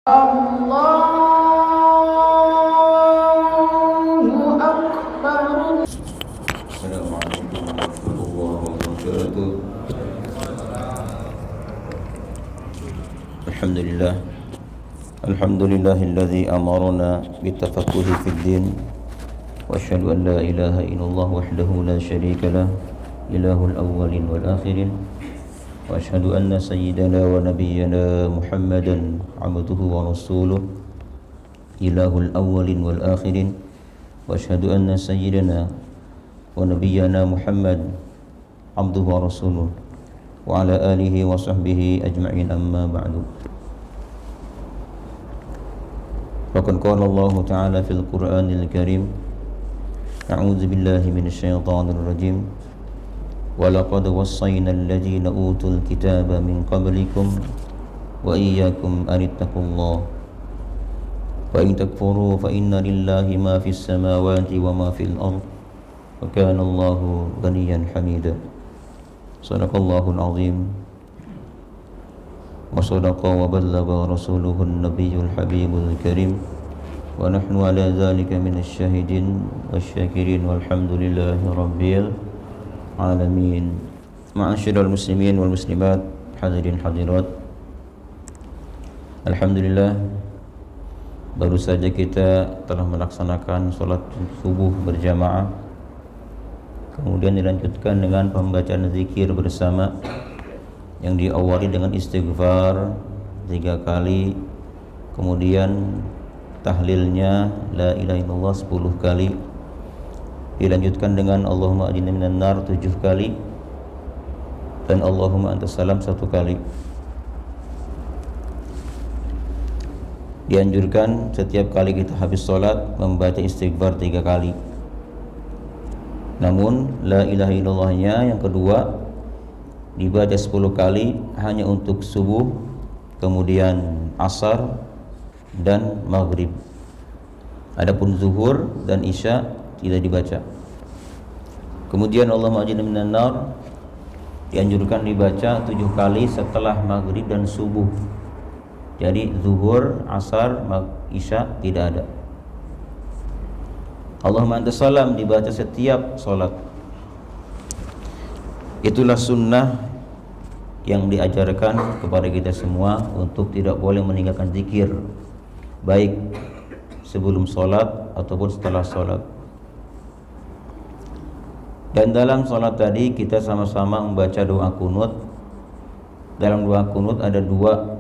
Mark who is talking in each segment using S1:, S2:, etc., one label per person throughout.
S1: Allahu Akbar.
S2: Assalamualaikum warahmatullahi wabarakatuh. Alhamdulillah. Alhamdulillahilladzi amarna bitafaqquhi fid din wa asyhadu an la ilaha illallah wahdahu la syarika lah ilahul awwalin wal akhirin wa asyhadu anna sayyidana wa nabiyyana Muhammadan abduhu wa rasuluh ilahul awwalin wal akhirin wa asyhadu anna sayyidana wa nabiyyana Muhammad abduhu wa rasuluh wa ala alihi wa sahbihi ajma'in amma ba'du. Faqad qala Allah ta'ala fil Qur'anil Karim a'udzu billahi minasyaitonir rajim wa laqad wassayna alladhina utul kitaba min qablikum wa iyyakum an ittaqullaha wa in takfuru fa inna lillahi ma fis samawati wa ma fil ardh wa kana Allahu ghaniyan hamida. Sadaqallahul azim wa sadaqa wa ballagha rasuluhun nabiyyul habibul karim wa nahnu ala dhalika minasy syahidin wasyakirin walhamdulillahi rabbil alamin. Ma'asyiral muslimin wal muslimat, hadirin hadirat, alhamdulillah baru saja kita telah melaksanakan sholat subuh berjamaah, kemudian dilanjutkan dengan pembacaan zikir bersama yang diawali dengan istighfar 3 kali, kemudian tahlilnya la ilaha illallah 10 kali, dilanjutkan dengan Allahumma ajinna minan nar 7 kali dan Allahumma antas salam 1 kali. Dianjurkan setiap kali kita habis sholat membaca istighfar 3 kali. Namun la ilaha illallahnya yang kedua dibaca 10 kali hanya untuk subuh, kemudian asar dan maghrib. Adapun zuhur dan isya tidak dibaca. Kemudian Allahumma ajinna minan nar dianjurkan dibaca 7 kali setelah maghrib dan subuh. Jadi zuhur, asar, isya tidak ada. Allahumma antas salam dibaca setiap sholat. Itulah sunnah yang diajarkan kepada kita semua untuk tidak boleh meninggalkan zikir, baik sebelum sholat ataupun setelah sholat. Dan dalam sholat tadi kita sama-sama membaca doa kunut. Dalam doa kunut ada doa,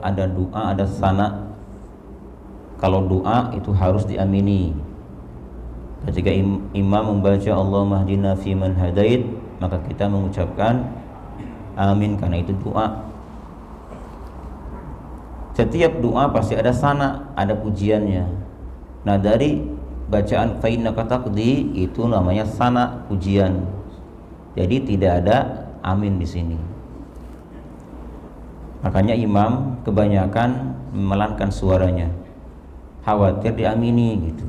S2: ada sana. Kalau doa itu harus diamini. Ketika imam membaca Allahumma hdina fiman hadait, maka kita mengucapkan amin karena itu doa. Setiap doa pasti ada sana, ada pujiannya. Nah, dari bacaan fa innaka taqdi itu namanya sana, pujian. Jadi tidak ada amin di sini. Makanya imam kebanyakan memelankan suaranya, khawatir diamini gitu.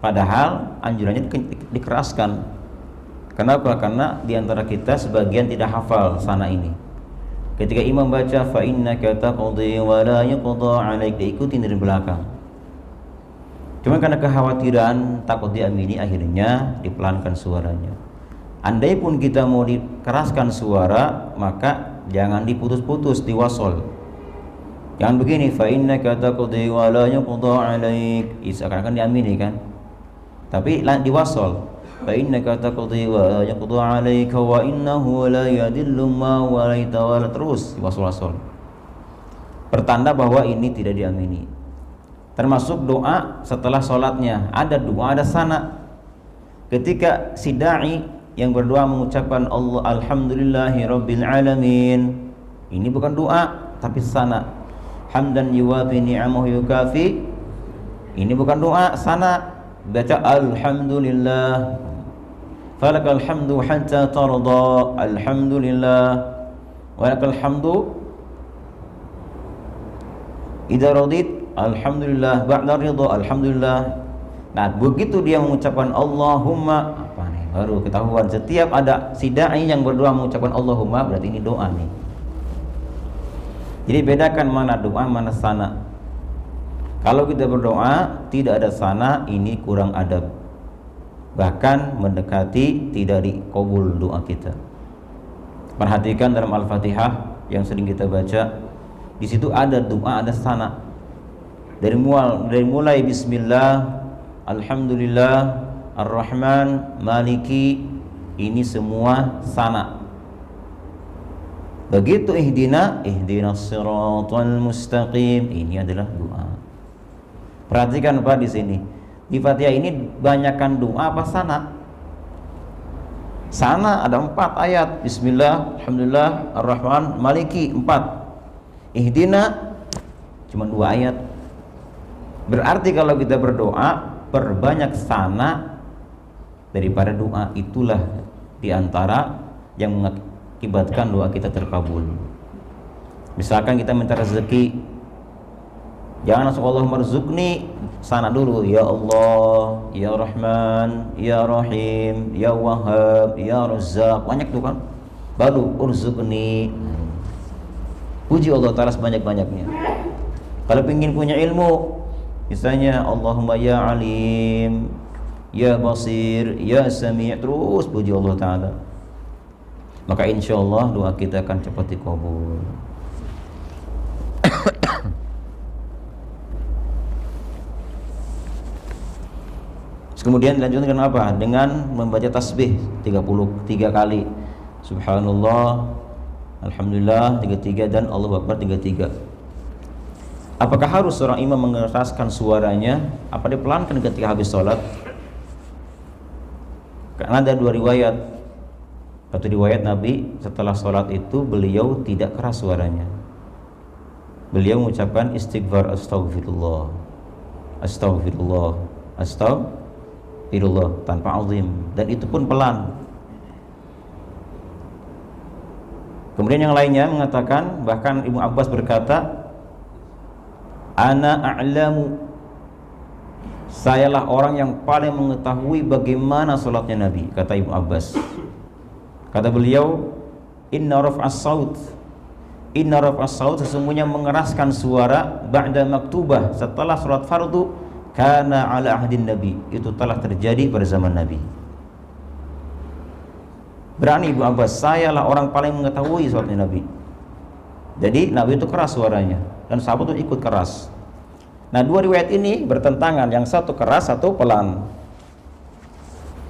S2: Padahal anjurannya dikeraskan. Kenapa? Karena diantara kita sebagian tidak hafal sana ini. Ketika imam baca fa innaka taqdi wa la yuqda 'alaik, diikuti dari belakang. Cuma karena kekhawatiran takut diamini, akhirnya dipelankan suaranya. Andai pun kita mau dikeraskan suara, maka jangan diputus-putus, diwasol. Jangan begini fa innaka taqdi wa la yuqda 'alaik, seakan-akan diamini kan. Tapi diwasol fa innaka taqdi wa la yuqda 'alaika wa innahu la yadillu ma walaita wa terus diwasol-wasol. Pertanda bahwa ini tidak diamini. Termasuk doa setelah sholatnya, ada doa, ada sana. Ketika si da'i yang berdoa mengucapkan Allah alhamdulillahi rabbil alamin, ini bukan doa tapi sana. Hamdan yuwafi ni'amahu yukafi, ini bukan doa, sana. Baca alhamdulillah falakal hamdu hatta tarda, alhamdulillah walakal hamdu idza radit, alhamdulillah ba'da ridha, alhamdulillah. Nah, begitu dia mengucapkan Allahumma, apa nih? Baru ketahuan setiap ada si da'i yang berdoa mengucapkan Allahumma, berarti ini doa nih. Jadi bedakan mana doa, mana sana. Kalau kita berdoa tidak ada sana, ini kurang adab, bahkan mendekati tidak dikabul doa kita. Perhatikan dalam Al-Fatihah yang sering kita baca, di situ ada doa, ada sana. Dari mulai Bismillah, Alhamdulillah, Ar-Rahman, Maliki, ini semua sana. Begitu ihdinas siratal mustaqim, ini adalah doa. Perhatikan Pak di sini. Di Fatihah ini banyakkan doa apa sana? Sana ada 4 ayat. Bismillah, Alhamdulillah, Ar-Rahman, Maliki 4. Ihdina cuma 2 ayat. Berarti kalau kita berdoa perbanyak sana daripada doa. Itulah diantara yang mengakibatkan doa kita terkabul. Misalkan kita minta rezeki, jangan langsung Allah marzuqni, sana dulu, ya Allah, ya Rahman, ya Rahim, ya Wahhab, ya Razzaq, banyak tuh kan. Baru urzuqni, puji Allah Ta'ala sebanyak-banyaknya. Kalau ingin punya ilmu, misalnya Allahumma ya Alim, ya Basir, ya Sami', terus puji Allah Ta'ala. Maka insya Allah doa kita akan cepat dikabul. Kemudian dilanjutkan dengan apa? Dengan membaca tasbih 33 kali. Subhanallah, Alhamdulillah 33 dan Allahu Akbar 33. Apakah harus seorang imam mengeraskan suaranya? Apa dipelankan ketika habis sholat? Karena ada 2 riwayat. Satu riwayat Nabi setelah sholat itu beliau tidak keras suaranya. Beliau mengucapkan istighfar, astagfirullah, astagfirullah, astagfirullah tanpa azim, dan itu pun pelan. Kemudian yang lainnya mengatakan, bahkan Ibnu Abbas berkata, ana a'lamu, sayalah orang yang paling mengetahui bagaimana sholatnya Nabi, kata Ibnu Abbas. Kata beliau, inna raf'as saut, sesungguhnya mengeraskan suara ba'da maktubah, setelah sholat fardu, kana ala ahdin Nabi, itu telah terjadi pada zaman Nabi. Berani Ibnu Abbas, sayalah orang paling mengetahui sholatnya Nabi. Jadi Nabi itu keras suaranya, dan sahabat itu ikut keras. Nah, 2 riwayat ini bertentangan, yang satu keras, satu pelan.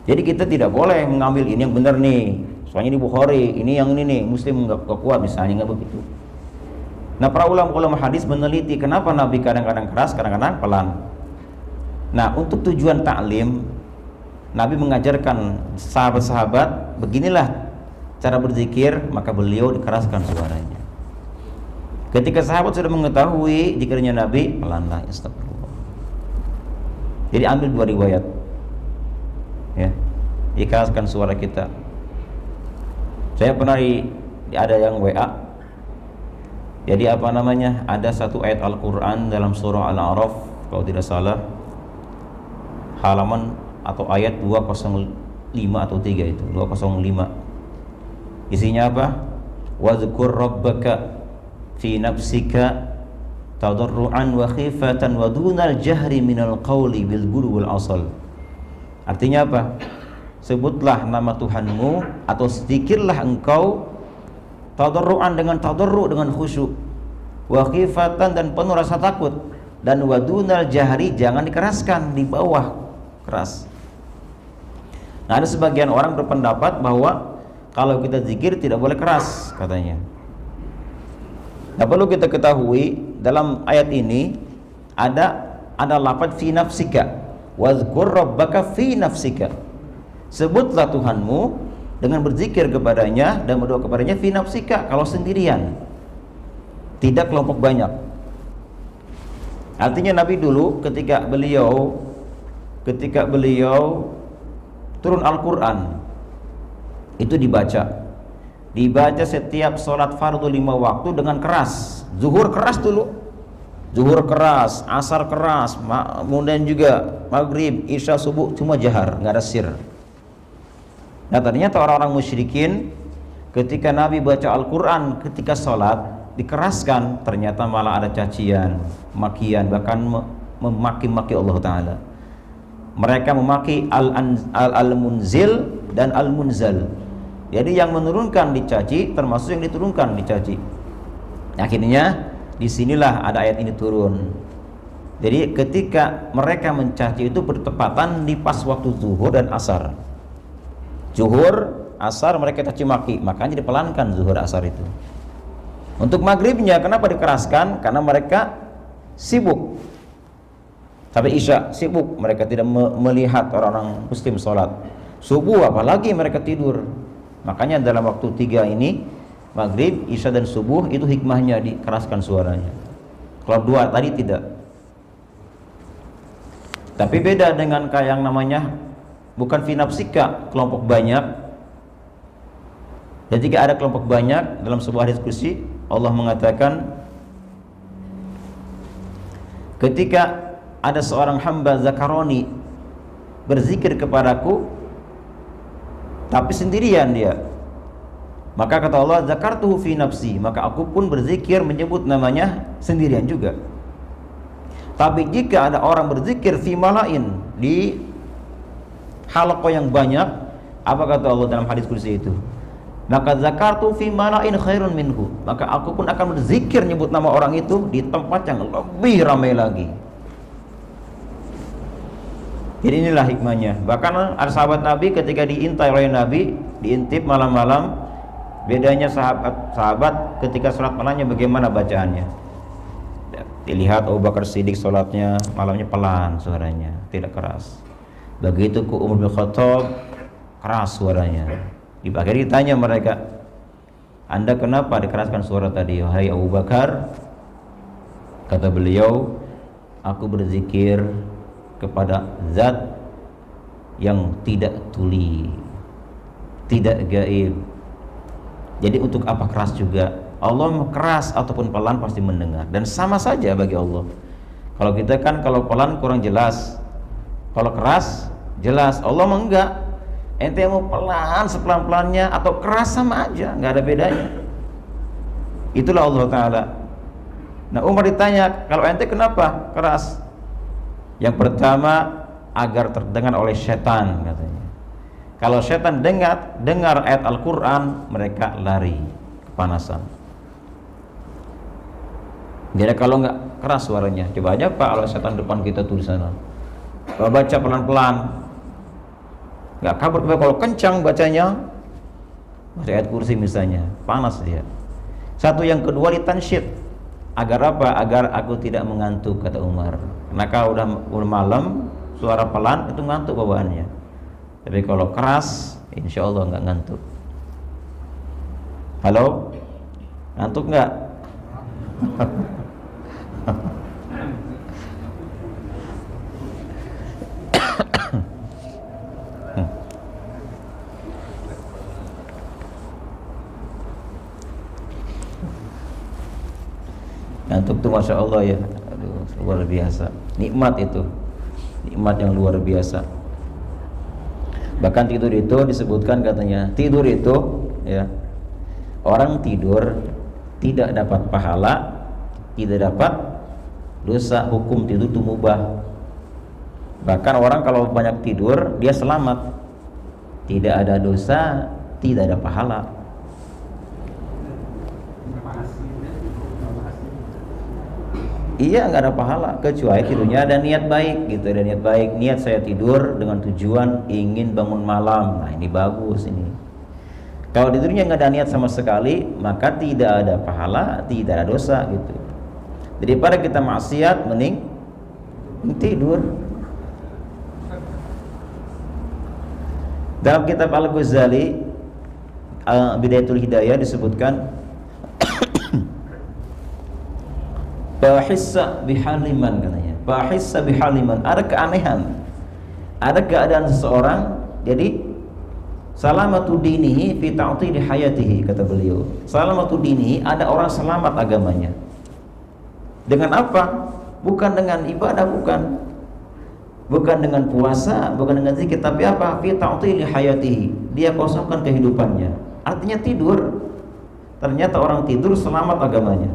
S2: Jadi kita tidak boleh mengambil ini yang benar nih, soalnya di Bukhari, ini yang ini nih, Muslim nggak kuat misalnya, nggak begitu. Nah, para ulama hadis meneliti kenapa Nabi kadang-kadang keras, kadang-kadang pelan. Nah, untuk tujuan taklim, Nabi mengajarkan sahabat-sahabat, beginilah cara berzikir, maka beliau dikeraskan suaranya. Ketika sahabat sudah mengetahui zikirnya Nabi, pelanlah, astagfirullah. Jadi ambil 2 riwayat, ya, dikeraskan suara kita. Saya pernah ada yang WA, jadi apa namanya, ada satu ayat Al-Quran dalam surah Al-A'raf, kalau tidak salah, halaman atau ayat 205 atau 3 itu, 205. Isinya apa? Wadhkur rabbaka fi nafsika tadarruan wa khifatan wa dunal jahri minal qawli bil ghudwi wal asal. Artinya apa? Sebutlah nama Tuhanmu atau zikirlah engkau tadarruan, dengan tadarru, dengan khusyuk, wa khifatan, dan penuh rasa takut, dan wa dunal jahri, jangan dikeraskan, di bawah keras. Nah, ada sebagian orang berpendapat bahwa kalau kita zikir tidak boleh keras, katanya. Nah, perlu kita ketahui dalam ayat ini ada lafaz fi nafsika, wazkur rabbaka fi nafsika. Sebutlah Tuhanmu dengan berzikir kepadanya dan berdoa kepadanya fi nafsika, kalau sendirian, tidak kelompok banyak. Artinya Nabi dulu ketika beliau turun Al-Quran, itu dibaca setiap sholat fardu 5 waktu dengan keras. Zuhur keras dulu, zuhur keras, asar keras, kemudian juga maghrib, isya, subuh, cuma jahar, nggak ada sir. Nah, ternyata orang-orang musyrikin ketika Nabi baca Al-Quran ketika sholat dikeraskan, ternyata malah ada cacian, makian, bahkan memaki-maki Allah Ta'ala. Mereka memaki al-munzil dan al-munzal. Jadi yang menurunkan dicaci termasuk yang diturunkan dicaci. Akhirnya disinilah ada ayat ini turun. Jadi ketika mereka mencaci itu bertepatan di pas waktu zuhur dan asar. Zuhur, asar mereka caci maki, makanya dipelankan zuhur asar itu. Untuk maghribnya kenapa dikeraskan? Karena mereka sibuk. Sampai isya sibuk, mereka tidak melihat orang-orang muslim sholat. Subuh apalagi mereka tidur. Makanya dalam waktu 3 ini, maghrib, isya dan subuh, itu hikmahnya dikeraskan suaranya. Kalau 2 tadi tidak. Tapi beda dengan kayak yang namanya bukan fi nafsika, kelompok banyak. Dan jika ada kelompok banyak dalam sebuah diskusi, Allah mengatakan ketika ada seorang hamba zakaroni berzikir kepadaku tapi sendirian dia, maka kata Allah, zakartuhu fi nafsi, maka aku pun berzikir menyebut namanya sendirian juga. Tapi jika ada orang berzikir fi malain, di halaqah yang banyak, apa kata Allah dalam hadis qudsi itu? Maka zakartu fi malain khairun minhu, maka aku pun akan berzikir nyebut nama orang itu di tempat yang lebih ramai lagi. Jadi inilah hikmahnya. Bahkan ada sahabat Nabi ketika diintai oleh Nabi, diintip malam-malam, bedanya sahabat ketika sholat malamnya bagaimana bacaannya. Dilihat Abu Bakar Siddiq sholatnya malamnya pelan suaranya, tidak keras. Begitu ke Umar bin Khattab, keras suaranya. Akhirnya ditanya mereka, Anda kenapa dikeraskan suara tadi, wahai Abu Bakar? Kata beliau, aku berzikir kepada zat yang tidak tuli, tidak gaib. Jadi untuk apa keras juga? Allah keras ataupun pelan pasti mendengar, dan sama saja bagi Allah. Kalau kita kan kalau pelan kurang jelas, kalau keras jelas. Allah mah enggak. Ente mau pelan sepelan-pelannya atau keras sama aja, nggak ada bedanya. Itulah Allah Ta'ala. Nah, Umar ditanya, kalau ente kenapa keras? Yang pertama, agar terdengar oleh setan katanya. Kalau setan dengar ayat Al-Quran, mereka lari kepanasan. Jadi kalau nggak keras suaranya, coba aja Pak, kalau setan depan kita tuh di sana, kalau baca pelan-pelan, nggak kabar. Kalau kencang bacanya, baca ayat kursi misalnya, panas dia. Satu, yang kedua ditansyid. Agar apa? Agar aku tidak mengantuk, kata Umar. Karena kalau udah malam, suara pelan itu ngantuk bawaannya. Tapi kalau keras, insya Allah nggak ngantuk. Halo, ngantuk nggak? Ngantuk tuh Masya Allah ya. Aduh, luar biasa. Nikmat itu, nikmat yang luar biasa. Bahkan tidur itu disebutkan katanya, tidur itu ya, orang tidur tidak dapat pahala, tidak dapat dosa. Hukum tidur itu mubah. Bahkan orang kalau banyak tidur dia selamat, tidak ada dosa, tidak ada pahala. Iya, nggak ada pahala kecuali tidurnya ada niat baik gitu, ada niat baik. Niat saya tidur dengan tujuan ingin bangun malam. Nah, ini bagus ini. Kalau tidurnya nggak ada niat sama sekali, maka tidak ada pahala, tidak ada dosa gitu. Daripada kita maksiat, mending tidur. Dalam kitab Al-Ghazali Bidayatul Hidayah disebutkan, bahissa bihaliman katanya. Bahissa bihaliman, ada keanehan, ada keadaan seseorang. Jadi salamatu dinihi fi ta'tili hayatihi, kata beliau. Salamatu dinihi, ada orang selamat agamanya. Dengan apa? Bukan dengan ibadah, bukan dengan puasa, bukan dengan zikir, tapi apa? Fi ta'tili hayatihi, dia kosongkan kehidupannya. Artinya tidur. Ternyata orang tidur selamat agamanya.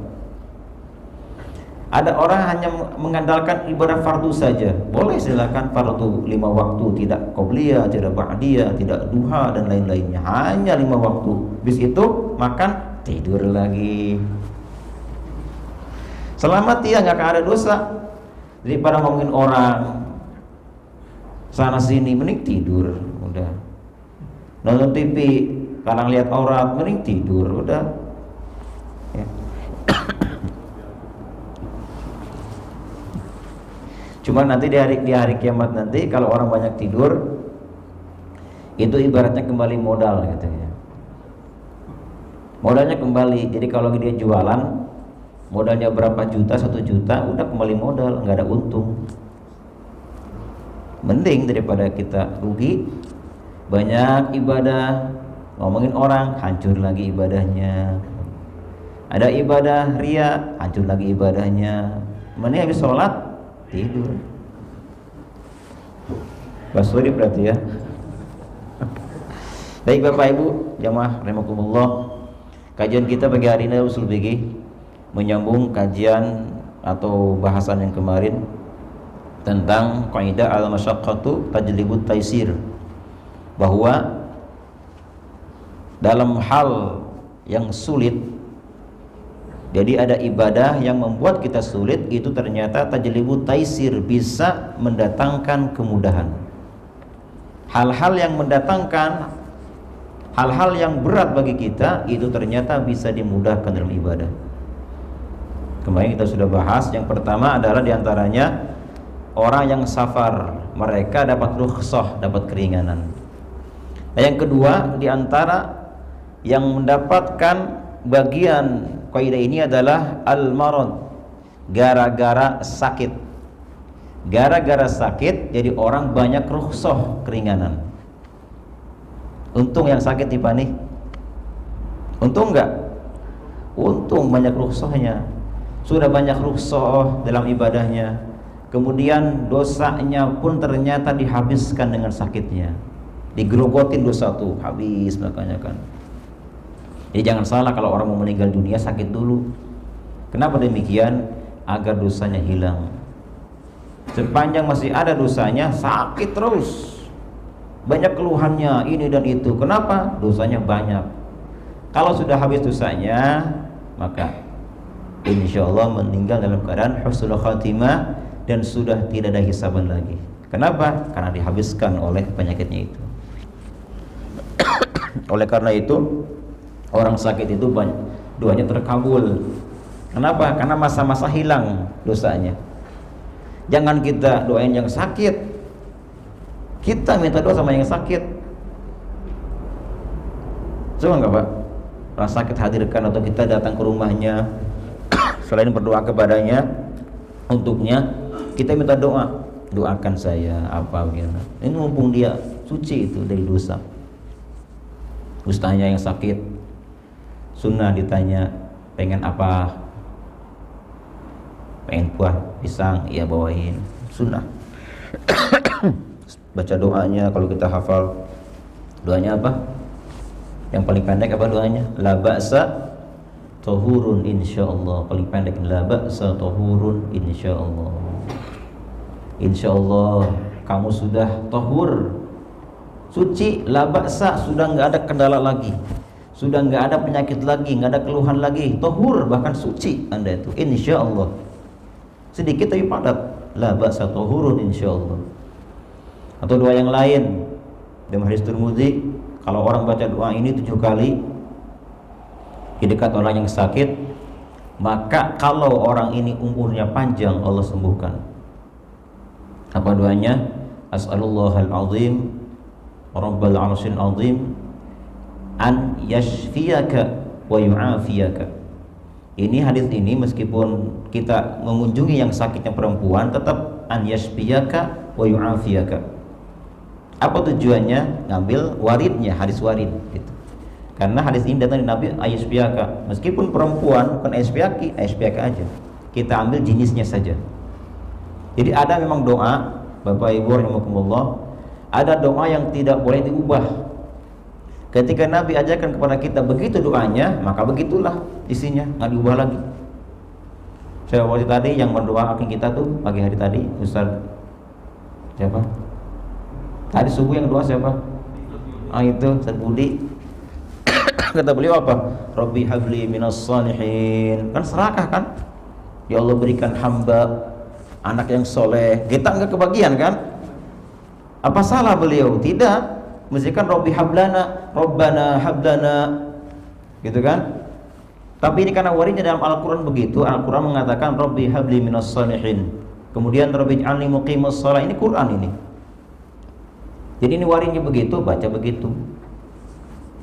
S2: Ada orang hanya mengandalkan ibadah fardu saja. Boleh, silakan fardu 5 waktu, tidak qobliyah, tidak ba'diyah, tidak duha dan lain-lainnya. Hanya 5 waktu. Bis itu makan, tidur lagi. Selamat dia, nggak akan ada dosa. Daripada ngomongin orang sana sini, mending tidur. Udah. Nonton TV, kadang lihat aurat, mending tidur. Udah. Ya. Cuma nanti di hari kiamat nanti kalau orang banyak tidur, itu ibaratnya kembali modal gitu ya. Modalnya kembali. Jadi kalau dia jualan, modalnya berapa juta, 1 juta, udah kembali modal, nggak ada untung. Mending daripada kita rugi, banyak ibadah, ngomongin orang, hancur lagi ibadahnya. Ada ibadah ria, hancur lagi ibadahnya. Mending habis sholat tidur. Basuri berarti ya. Baik Bapak Ibu jamaah rahimakumullah, kajian kita pagi hari ini usul fikih menyambung kajian atau bahasan yang kemarin tentang kaidah al-masyaqqatu tajlibut taisir, bahwa dalam hal yang sulit, jadi ada ibadah yang membuat kita sulit, itu ternyata tajlibut taisir, bisa mendatangkan kemudahan. Hal-hal yang mendatangkan hal-hal yang berat bagi kita, itu ternyata bisa dimudahkan dalam ibadah. Kemarin kita sudah bahas, yang pertama adalah diantaranya orang yang safar, mereka dapat rukhsah, dapat keringanan. Nah, yang kedua diantara yang mendapatkan bagian kaidah ini adalah al-marad, gara-gara sakit. Gara-gara sakit jadi orang banyak rukhsah, keringanan. Untung yang sakit nih, untung enggak? Untung banyak rukhsahnya. Sudah banyak rukhsah dalam ibadahnya, kemudian dosanya pun ternyata dihabiskan dengan sakitnya. Digerogotin dosa tuh habis, makanya kan. Jadi jangan salah kalau orang mau meninggal dunia sakit dulu. Kenapa demikian? Agar dosanya hilang. Sepanjang masih ada dosanya, sakit terus. Banyak keluhannya ini dan itu. Kenapa? Dosanya banyak. Kalau sudah habis dosanya, maka insya Allah meninggal dalam keadaan husnul khatimah dan sudah tidak ada hisaban lagi. Kenapa? Karena dihabiskan oleh penyakitnya itu. Oleh karena itu, orang sakit itu banyak doanya terkabul. Kenapa? Karena masa-masa hilang dosanya. Jangan kita doain yang sakit, kita minta doa sama yang sakit. Coba enggak Pak? Orang sakit hadirkan atau kita datang ke rumahnya, selain berdoa kepadanya, untuknya kita minta doa, doakan saya apa gitu. Ini mumpung dia suci itu dari dosa. Ustaznya yang sakit, sunnah ditanya pengen apa, pengen buah pisang, iya bawain, sunnah. Baca doanya, kalau kita hafal doanya apa, yang paling pendek apa doanya? La ba'sa tahurun insyaallah. Paling pendek la ba'sa tahurun insyaallah. Insyaallah kamu sudah tahur, suci, la ba'sa, sudah nggak ada kendala lagi, sudah nggak ada penyakit lagi, nggak ada keluhan lagi, tahur, bahkan suci Anda itu, insyaallah. Sedikit tapi padat, la ba'sa tahurun insyaallah. Atau doa yang lain dalam hadis Tirmidzi, kalau orang baca doa ini 7 kali di dekat orang yang sakit, maka kalau orang ini umurnya panjang, Allah sembuhkan. Apa doanya? As'alullahal azim Rabbal arsyil azim an yashfiyaka wa yu'afiyaka. Ini hadis ini meskipun kita mengunjungi yang sakitnya perempuan, tetap an yashfiyaka wa yu'afiyaka. Apa tujuannya? Ngambil waridnya, hadis warid gitu. Karena hadis ini datang dari Nabi ayashfiyaka. Meskipun perempuan bukan ayashfiyaka aja. Kita ambil jenisnya saja. Jadi ada memang doa, Bapak Ibu rahimakumullah, ada doa yang tidak boleh diubah. Ketika Nabi ajarkan kepada kita begitu doanya, maka begitulah isinya, nggak diubah lagi. Coba waktu tadi yang mendoakan kita tuh pagi hari tadi, Ustaz siapa? Tadi subuh yang doa siapa? Itu Ustaz Budi. Kata beliau apa? Rabbi habli minas salihin. Kan serakah kan? Ya Allah berikan hamba anak yang soleh. Kita enggak kebagian kan? Apa salah beliau? Tidak. Mesti kan Rabbi hablana, Rabbana hablana, gitu kan? Tapi ini karena waridnya dalam Al-Quran begitu. Al-Quran mengatakan Rabbi habli minas salihin, kemudian Rabbi ij'alni muqimus shalah. Ini Quran ini. Jadi ini waridnya begitu, baca begitu.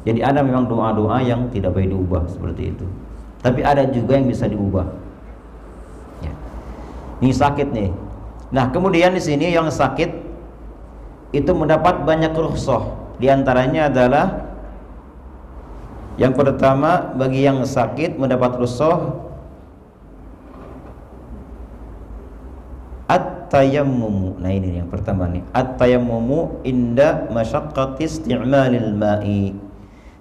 S2: Jadi ada memang doa-doa yang tidak boleh diubah seperti itu. Tapi ada juga yang bisa diubah. Ya. Ini sakit nih. Nah, kemudian di sini yang sakit itu mendapat banyak rukhsah. Di antaranya adalah yang pertama, bagi yang sakit mendapat rukhsah at-tayammumu. Nah ini yang pertama nih, at-tayammumu inda masyaqqati isti'malil ma'i.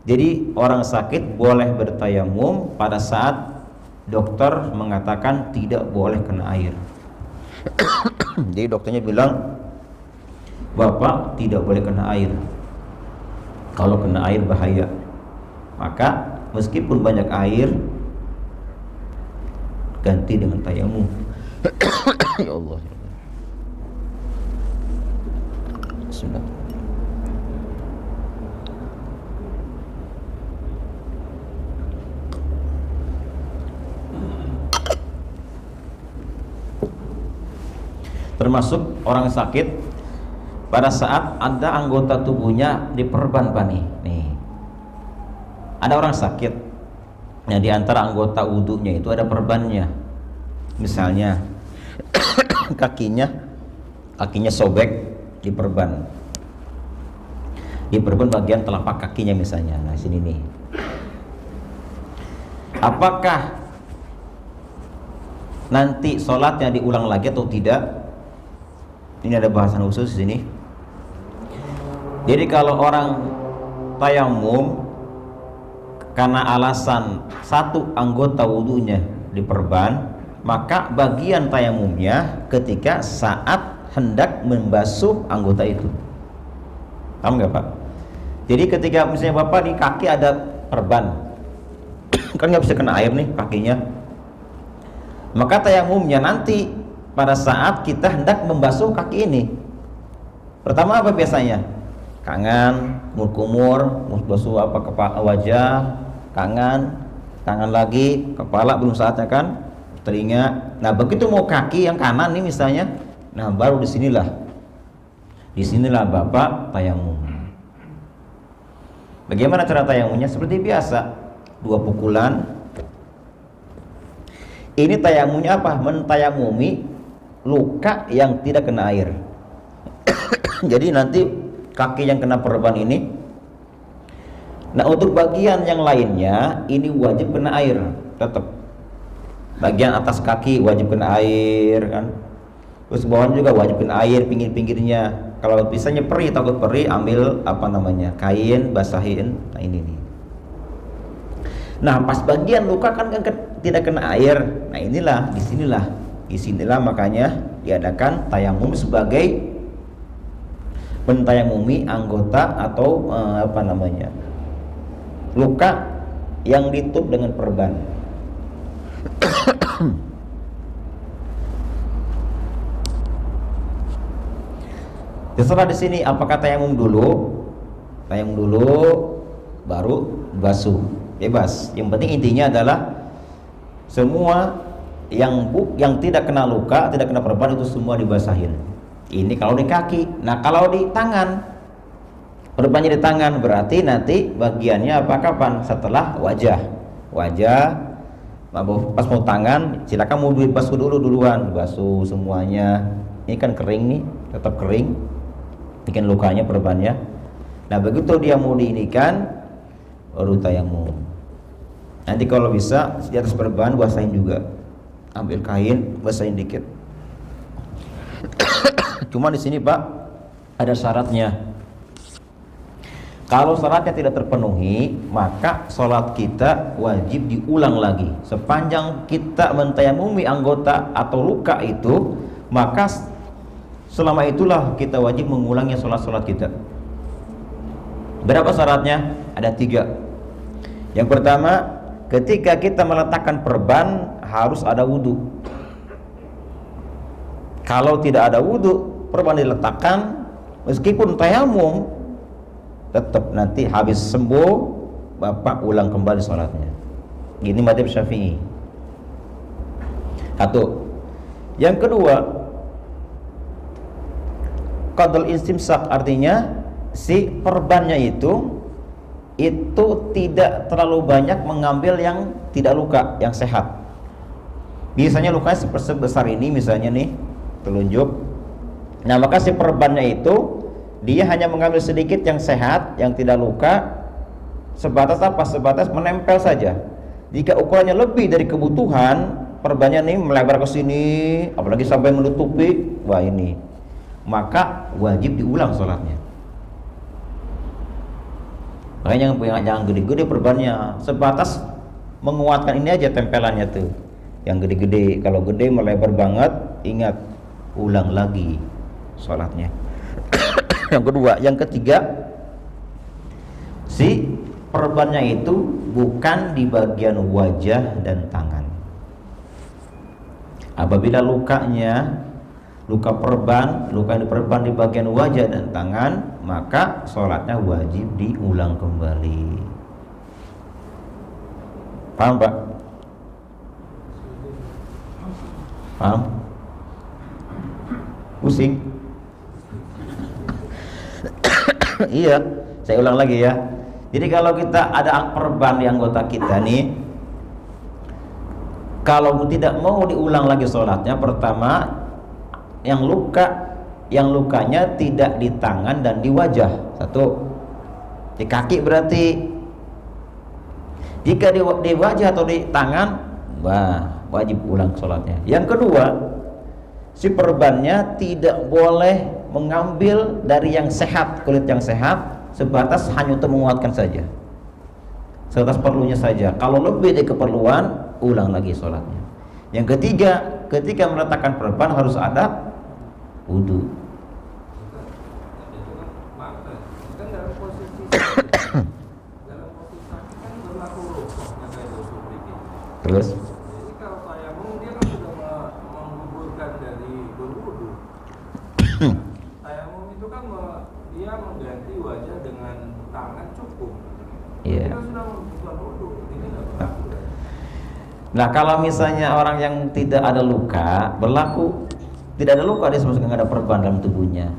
S2: Jadi orang sakit boleh bertayamum pada saat dokter mengatakan tidak boleh kena air. Jadi dokternya bilang, Bapak tidak boleh kena air. Kalau kena air bahaya. Maka meskipun banyak air, ganti dengan tayamum. Ya Allah. Sudah. Termasuk orang sakit pada saat ada anggota tubuhnya diperban, Pak nih. Ada orang sakit, nah di antara anggota wudunya itu ada perbannya. Misalnya kakinya sobek, diperban bagian telapak kakinya misalnya. Nah sini nih, apakah nanti sholatnya diulang lagi atau tidak? Ini ada bahasan khusus di sini. Jadi kalau orang tayamum karena alasan satu anggota wudunya diperban, maka bagian tayamumnya ketika saat hendak membasuh anggota itu. Paham nggak Pak? Jadi ketika misalnya Bapak di kaki ada perban, kan nggak bisa kena air nih kakinya, maka tayamumnya nanti pada saat kita hendak membasuh kaki ini, pertama apa biasanya? Tangan, kumur-kumur, basuh apa kepala, wajah, tangan lagi, kepala belum saatnya kan, telinga. Nah begitu mau kaki yang kanan nih misalnya, nah baru disinilah Bapak tayamum. Bagaimana cara tayamumnya? Seperti biasa, 2 pukulan. Ini tayamumnya apa? Mentayamumi luka yang tidak kena air. Jadi nanti kaki yang kena perban ini, nah untuk bagian yang lainnya ini wajib kena air tetap. Bagian atas kaki wajib kena air kan. Terus bawahnya juga wajib kena air, pinggir-pinggirnya. Kalau bisa nyeperi, takut perih, ambil kain, basahin. Nah ini nih. Nah pas bagian luka kan tidak kena air. Nah disinilah makanya diadakan tayamum sebagai mentayamumi anggota atau luka yang ditutup dengan perban. Terserah di sini apakah tayamum dulu baru basuh, bebas. Yang penting intinya adalah semua yang tidak kena luka, tidak kena perban itu semua dibasahin. Ini kalau di kaki. Nah kalau di tangan, perbannya di tangan, berarti nanti bagiannya apa kapan? Setelah wajah. Pas mau tangan, silakan mau basuh duluan, basuh semuanya. Ini kan kering nih, tetap kering, bikin lukanya perbannya. Nah begitu dia mau diinikan, baru tayamum. Nanti kalau bisa di atas perban basahin juga, ambil kain basahin dikit. Cuma di sini Pak ada syaratnya. Kalau syaratnya tidak terpenuhi, maka sholat kita wajib diulang lagi. Sepanjang kita mentayamumi anggota atau luka itu, maka selama itulah kita wajib mengulangi sholat-sholat kita. Berapa syaratnya? Ada 3. Yang pertama, ketika kita meletakkan perban harus ada wudhu. Kalau tidak ada wudhu, perban diletakkan, meskipun tayamum, tetap nanti habis sembuh bapak ulang kembali sholatnya. Ini mazhab Syafi'i. 1. Yang kedua, qadul istimsak, artinya si perbannya itu tidak terlalu banyak mengambil yang tidak luka, yang sehat. Biasanya lukanya sebesar ini misalnya nih, telunjuk. Nah, maka si perbannya itu dia hanya mengambil sedikit yang sehat, yang tidak luka, sebatas apa? Sebatas menempel saja. Jika ukurannya lebih dari kebutuhan, perbannya nih melebar ke sini, apalagi sampai menutupi, wah ini, maka wajib diulang sholatnya. Makanya jangan gede-gede perbannya, sebatas menguatkan ini aja tempelannya tuh. Yang gede-gede, kalau gede melebar banget, ingat ulang lagi sholatnya. Yang kedua, yang ketiga, si perbannya itu bukan di bagian wajah dan tangan. Apabila lukanya, luka yang diperban di bagian wajah dan tangan, maka sholatnya wajib diulang kembali. Paham Pak? Paham? Pusing? Iya, saya ulang lagi ya. Jadi kalau kita ada perban di anggota kita nih, kalau tidak mau diulang lagi sholatnya, pertama yang lukanya tidak di tangan dan di wajah. 1. Di kaki berarti. Jika di wajah atau di tangan, wajib ulang sholatnya. Yang kedua, si perbannya tidak boleh mengambil dari yang sehat, kulit yang sehat, sebatas hanya untuk menguatkan saja, sebatas perlunya saja. Kalau lebih dari keperluan, ulang lagi sholatnya. Yang ketiga, ketika meletakkan perban harus ada wudhu. Terus?
S3: Jadi kalau tayamum dia kan sudah menggugurkan dari berwudu. Tayamum itu kan dia mengganti wajah dengan tangan cukup.
S2: Iya.
S3: Dia sudah membutuhkan wudu. Ini tidak berlaku.
S2: Nah, kalau misalnya orang yang tidak ada luka, berlaku tidak ada luka, dia sebenarnya nggak ada perban dalam tubuhnya,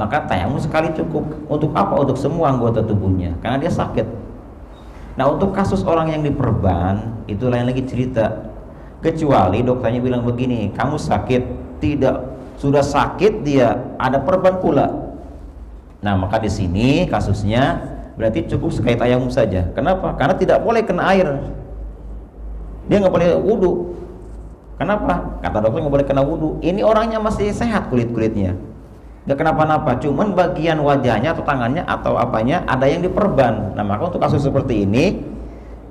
S2: maka tayamum sekali cukup. Untuk apa? Untuk semua anggota tubuhnya, karena dia sakit. Nah, untuk kasus orang yang diperban, itu lain lagi cerita. Kecuali dokternya bilang begini, kamu sakit, tidak, sudah sakit dia ada perban pula. Nah, maka di sini kasusnya berarti cukup sekali tayamum saja. Kenapa? Karena tidak boleh kena air. Dia nggak boleh wudhu. Kenapa? Kata dokter nggak boleh kena wudhu. Ini orangnya masih sehat kulitnya, nggak kenapa-napa. Cuman bagian wajahnya atau tangannya atau apanya ada yang diperban. Nah, maka untuk kasus seperti ini,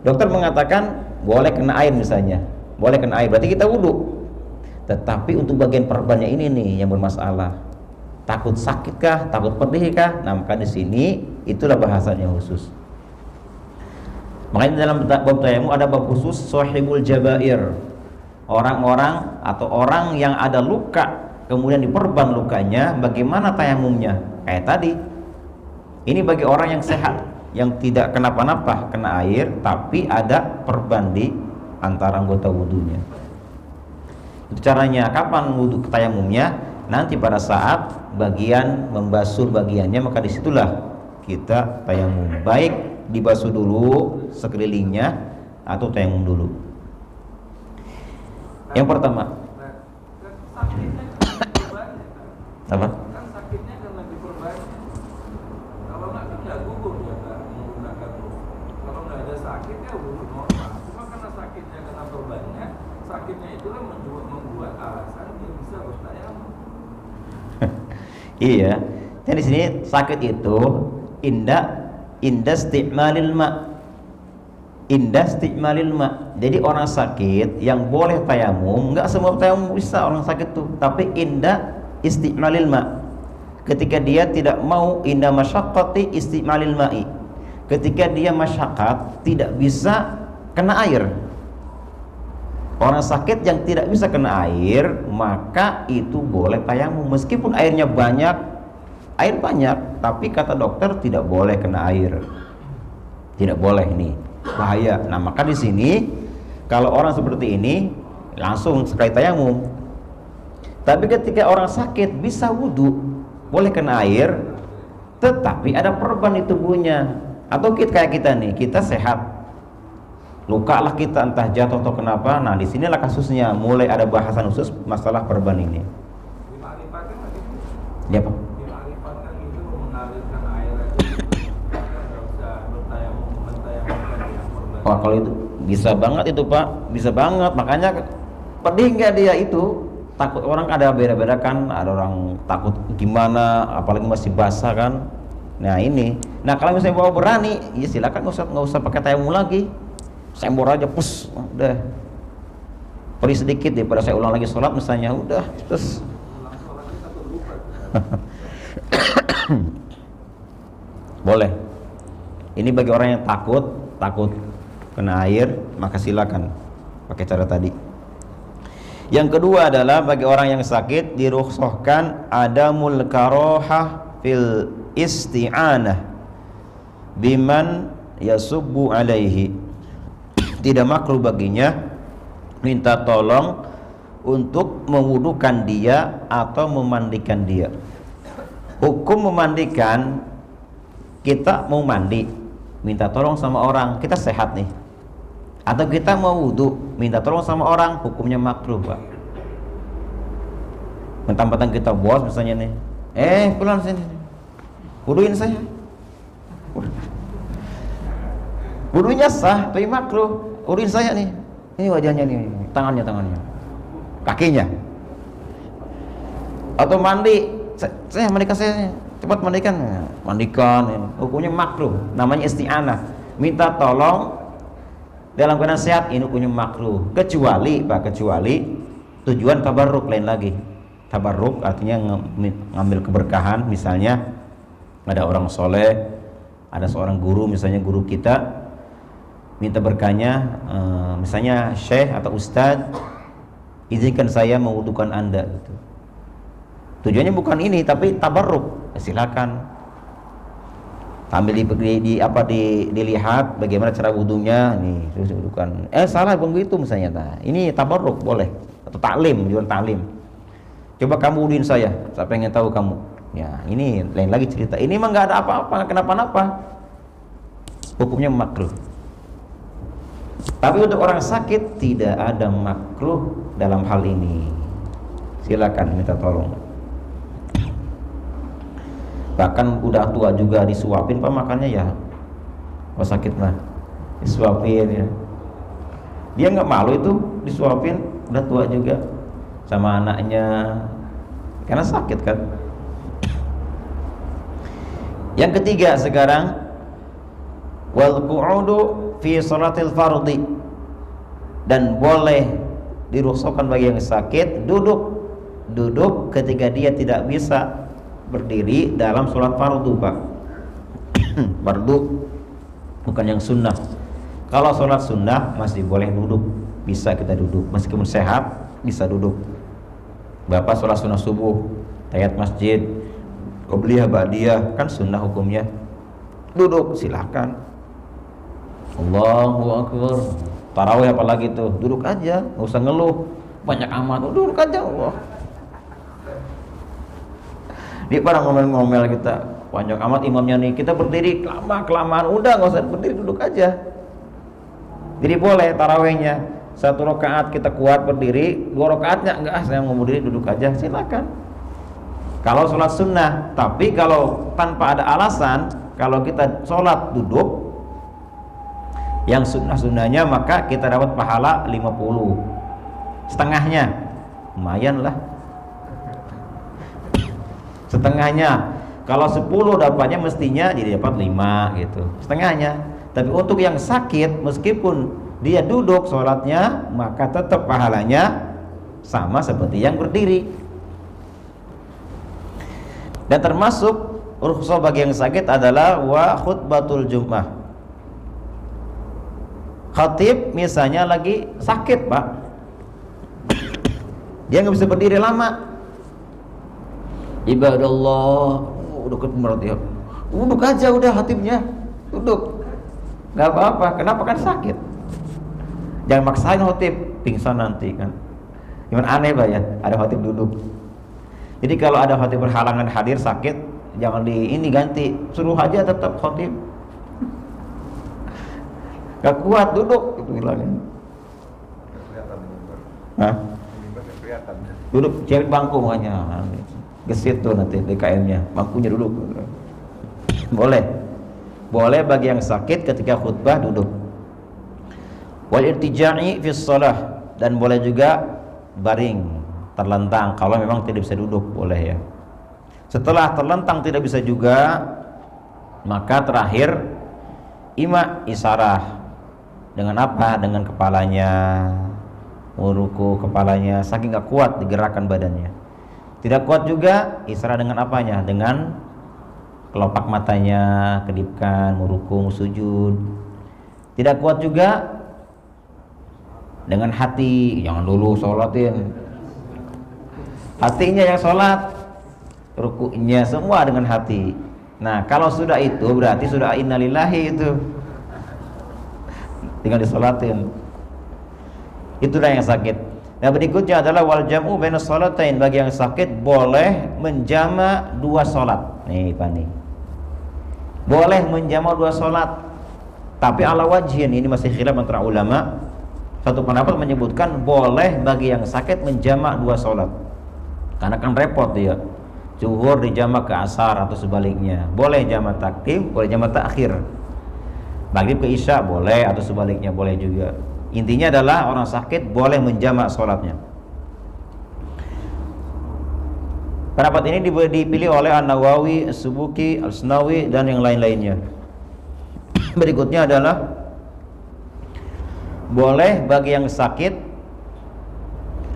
S2: dokter mengatakan boleh kena air misalnya, boleh kena air. Berarti kita wudhu. Tetapi untuk bagian perbannya ini nih yang bermasalah. Takut sakitkah? Takut pedihkah? Nah, maka di sini itulah bahasanya khusus. Makanya dalam bab tayamum ada bab khusus sahibul jabair. Orang-orang atau orang yang ada luka kemudian diperban lukanya, bagaimana tayamumnya? Kayak tadi. Ini bagi orang yang sehat, yang tidak kenapa-napa kena air, tapi ada perban di antara anggota wudunya. Itu caranya. Kapan wudu tayamumnya? Nanti pada saat bagian membasuh bagiannya, maka disitulah kita tayamum. Baik dibasuh dulu sekelilingnya atau tayamum dulu. Yang pertama. Apa?
S3: Kan sakitnya karena diperban. Kalau nggak kan nggak gugur ya nggak menggunakan wudu. Kalau nggak ada sakit ya wudu normal. Cuma karena sakitnya kena perbannya, sakitnya itulah membuat alasan dia bisa bertayamum.
S2: Iya. Jadi di sini sakit itu indah inda isti'malil ma'. Inda isti'malil ma'. Jadi orang sakit yang boleh tayamum, enggak semua tayamum bisa orang sakit tuh, tapi inda isti'malil ma'. Ketika dia tidak mau, inda masyaqqati isti'malil ma'i. Ketika dia masyaqqat tidak bisa kena air. Orang sakit yang tidak bisa kena air, maka itu boleh tayamum meskipun airnya banyak, air banyak, tapi kata dokter tidak boleh kena air. Tidak boleh, ini bahaya. Nah, maka di sini kalau orang seperti ini langsung sekali tayamum. Tapi ketika orang sakit bisa wudu, boleh kena air, tetapi ada perban di tubuhnya. Atau kayak kita nih, kita sehat, luka lah kita, entah jatuh atau kenapa. Nah, disinilah kasusnya mulai ada bahasan khusus masalah perban ini.
S3: Dimakrifatkan lagi.
S2: Ya, Pak.
S3: Dimakrifatkan itu mengalirkan air aja. Nggak usah mentayamumkan yang perban.
S2: Wah, kalau itu bisa banget itu, Pak, bisa banget. Makanya pedih nggak dia itu? Takut orang ada beda-beda kan. Ada orang takut gimana, apalagi masih basah kan. Nah ini. Nah kalau misalnya bawa berani, ya silakan, nggak usah pakai tayamum lagi. Sembor aja, pus, udah perih sedikit daripada saya ulang lagi sholat misalnya, udah terus. Boleh. Ini bagi orang yang takut kena air, maka silakan pakai cara tadi. Yang kedua adalah bagi orang yang sakit dirukhsahkan adamul karohah fil isti'anah biman yasubbu alaihi. Tidak makruh baginya minta tolong untuk mewudukan dia atau memandikan dia. Hukum memandikan, kita mau mandi, minta tolong sama orang, kita sehat nih, atau kita mau wudu, minta tolong sama orang, hukumnya makruh, Pak. Mentang-mentang kita bos misalnya nih, pulang sini, wuduin saya, wudunya sah, tapi makruh. Wuduin saya nih, ini wajahnya nih, tangannya, kakinya, atau mandi, saya mandikan saya, cepat mandikan, hukumnya makruh, namanya isti'anah, minta tolong dalam keadaan sehat, ini hukumnya makruh, kecuali tujuan tabarruk lain lagi. Tabarruk artinya ngambil keberkahan, misalnya ada orang soleh, ada seorang guru, misalnya guru kita minta berkahnya, misalnya syekh atau ustadz, izinkan saya mewudukan anda gitu. Tujuannya bukan ini, tapi tabarruk, silakan sambil dilihat bagaimana cara wudunya nih, terus wudukan. Salah bukan begitu misalnya. Nah, ini tabarruk boleh, atau taklim, tujuan taklim. Coba kamu wuduin saya pengen tahu kamu. Ya, ini lain lagi cerita. Ini mah nggak ada apa-apa, kenapa-napa. Hukumnya makruh. Tapi untuk orang sakit tidak ada makruh dalam hal ini. Silakan minta tolong. Bahkan udah tua juga disuapin, Pak, makannya ya. Kalau sakit mah disuapin ya. Dia nggak malu itu disuapin, udah tua juga, sama anaknya, karena sakit kan. Yang ketiga sekarang, wal qu'udu fi salatil fardhi, dan boleh dirukhsahkan bagi yang sakit duduk ketika dia tidak bisa berdiri dalam sholat fardu, Pak. Fardu bukan yang sunnah. Kalau sholat sunnah masih boleh duduk, bisa kita duduk meskipun sehat, bisa duduk. Bapak sholat sunnah subuh, tahiyat masjid, qobliyah ba'diyah, kan sunnah hukumnya, duduk silahkan. Allahu Akbar, tarawih apalagi tuh, duduk aja, nggak usah ngeluh banyak amat, duduk aja. Allah, dia pada ngomel-ngomel kita banyak amat imamnya nih, kita berdiri kelamaan, udah nggak usah berdiri, duduk aja. Jadi boleh tarawihnya 1 rakaat kita kuat berdiri, 2 rakaatnya enggak, saya mau berdiri, duduk aja, silakan. Kalau sholat sunnah. Tapi kalau tanpa ada alasan, kalau kita sholat duduk yang sunnah-sunnahnya, maka kita dapat pahala 50, setengahnya lumayan lah, setengahnya. Kalau 10 dapatnya mestinya jadi dapat 5 gitu, setengahnya. Tapi untuk yang sakit, meskipun dia duduk sholatnya, maka tetap pahalanya sama seperti yang berdiri. Dan termasuk rukhsah bagi yang sakit adalah wa khutbatul jum'ah. Khatib misalnya lagi sakit, Pak, dia nggak bisa berdiri lama. Ibadallah, duduk ya. Duduk aja udah khatibnya, duduk. Nggak apa-apa, kenapa? Kan sakit. Jangan maksain khatib, pingsan nanti kan. Gimana aneh Pak ya, ada khatib duduk. Jadi kalau ada khatib berhalangan hadir sakit, jangan ganti, suruh aja tetap khatib. Gak kuat duduk itu bilangnya. Hah? Duduk cewek bangku makanya. Gesit tuh nanti DKM-nya, bangkunya duduk. Boleh bagi yang sakit ketika khutbah duduk. Wal irtija'i fi shalah, dan boleh juga baring, terlentang kalau memang tidak bisa duduk, boleh ya. Setelah terlentang tidak bisa juga, maka terakhir isyarah. Dengan apa? Dengan kepalanya, meruku kepalanya, saking gak kuat digerakkan badannya. Tidak kuat juga, isyarah dengan apanya? Dengan kelopak matanya, kedipkan, meruku, sujud. Tidak kuat juga dengan hati, jangan dulu sholatin. Hatinya yang sholat, rukunya semua dengan hati. Nah, kalau sudah itu berarti sudah innalillahi itu. Tinggal disolatin. Itulah yang sakit. Nah, berikutnya adalah wal jam'u baina sholatain, bagi yang sakit boleh menjama 2 sholat. Nih Pak nih. Boleh menjama 2 sholat. Tapi ala wajhin, ini masih khilaf antara ulama. Satu pendapat menyebutkan boleh bagi yang sakit menjama 2 sholat. Karena kan repot dia. Zuhur dijama ke asar atau sebaliknya. Boleh jama takdim, boleh jama takhir. Maghrib ke isya boleh atau sebaliknya boleh juga. Intinya adalah orang sakit boleh menjamak sholatnya. Pendapat ini dipilih oleh An-Nawawi, As-Subuki, Al-Asnawi, dan yang lain-lainnya. Berikutnya adalah boleh bagi yang sakit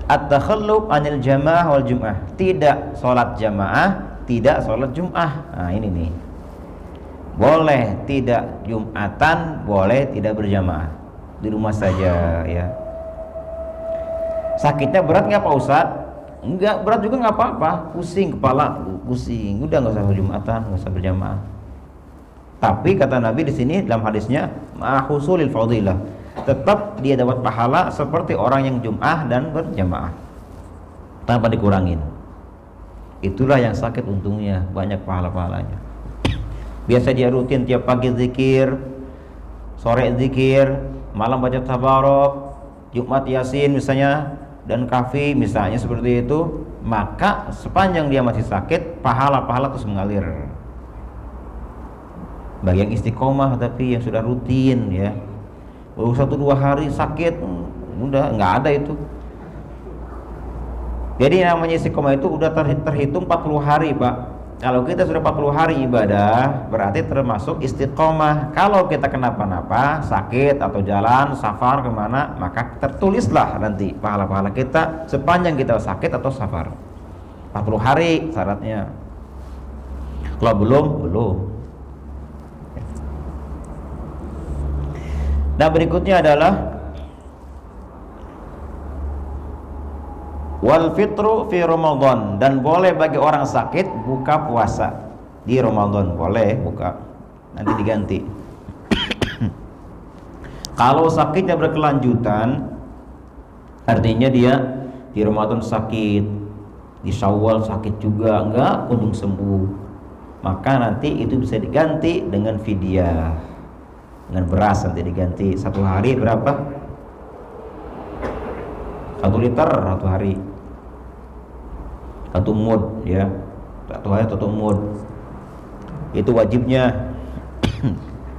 S2: at-takhallub anil jamaah wal jum'ah, tidak sholat jamaah, tidak sholat jum'ah. Nah ini nih, boleh tidak Jumatan, boleh tidak berjamaah, di rumah saja ya. Sakitnya berat nggak Pak Ustadz? Enggak berat juga nggak apa-apa, pusing kepala, pusing, udah nggak usah Jumatan, nggak usah berjamaah. Tapi kata Nabi di sini dalam hadisnya, ma'husulil fadilah, tetap dia dapat pahala seperti orang yang Jum'ah dan berjamaah tanpa dikurangin. Itulah yang sakit, untungnya banyak pahala-pahalanya. Biasa dia rutin tiap pagi zikir, sore zikir, malam baca tabarok, Jumat Yasin misalnya, dan kafi misalnya seperti itu, maka sepanjang dia masih sakit, pahala-pahala terus mengalir. Bagi yang istiqomah tapi yang sudah rutin ya, baru 1-2 hari sakit, udah nggak ada itu. Jadi namanya istiqomah itu udah terhitung 40 hari Pak. Kalau kita sudah 40 hari ibadah, berarti termasuk istiqomah. Kalau kita kenapa-napa, sakit atau jalan, safar kemana, maka tertulislah nanti pahala-pahala kita sepanjang kita sakit atau safar. 40 hari syaratnya. Kalau belum. Nah berikutnya adalah wal fitru fi Ramadan, dan boleh bagi orang sakit buka puasa di Ramadan, boleh buka, nanti diganti. Kalau sakitnya berkelanjutan, artinya dia di Ramadan sakit, di Syawal sakit juga enggak kunjung sembuh, maka nanti itu bisa diganti dengan fidyah, dengan beras nanti diganti. 1 hari berapa? 1 liter 1 hari, 1 mud ya, 1 hari 1 mud. Itu wajibnya.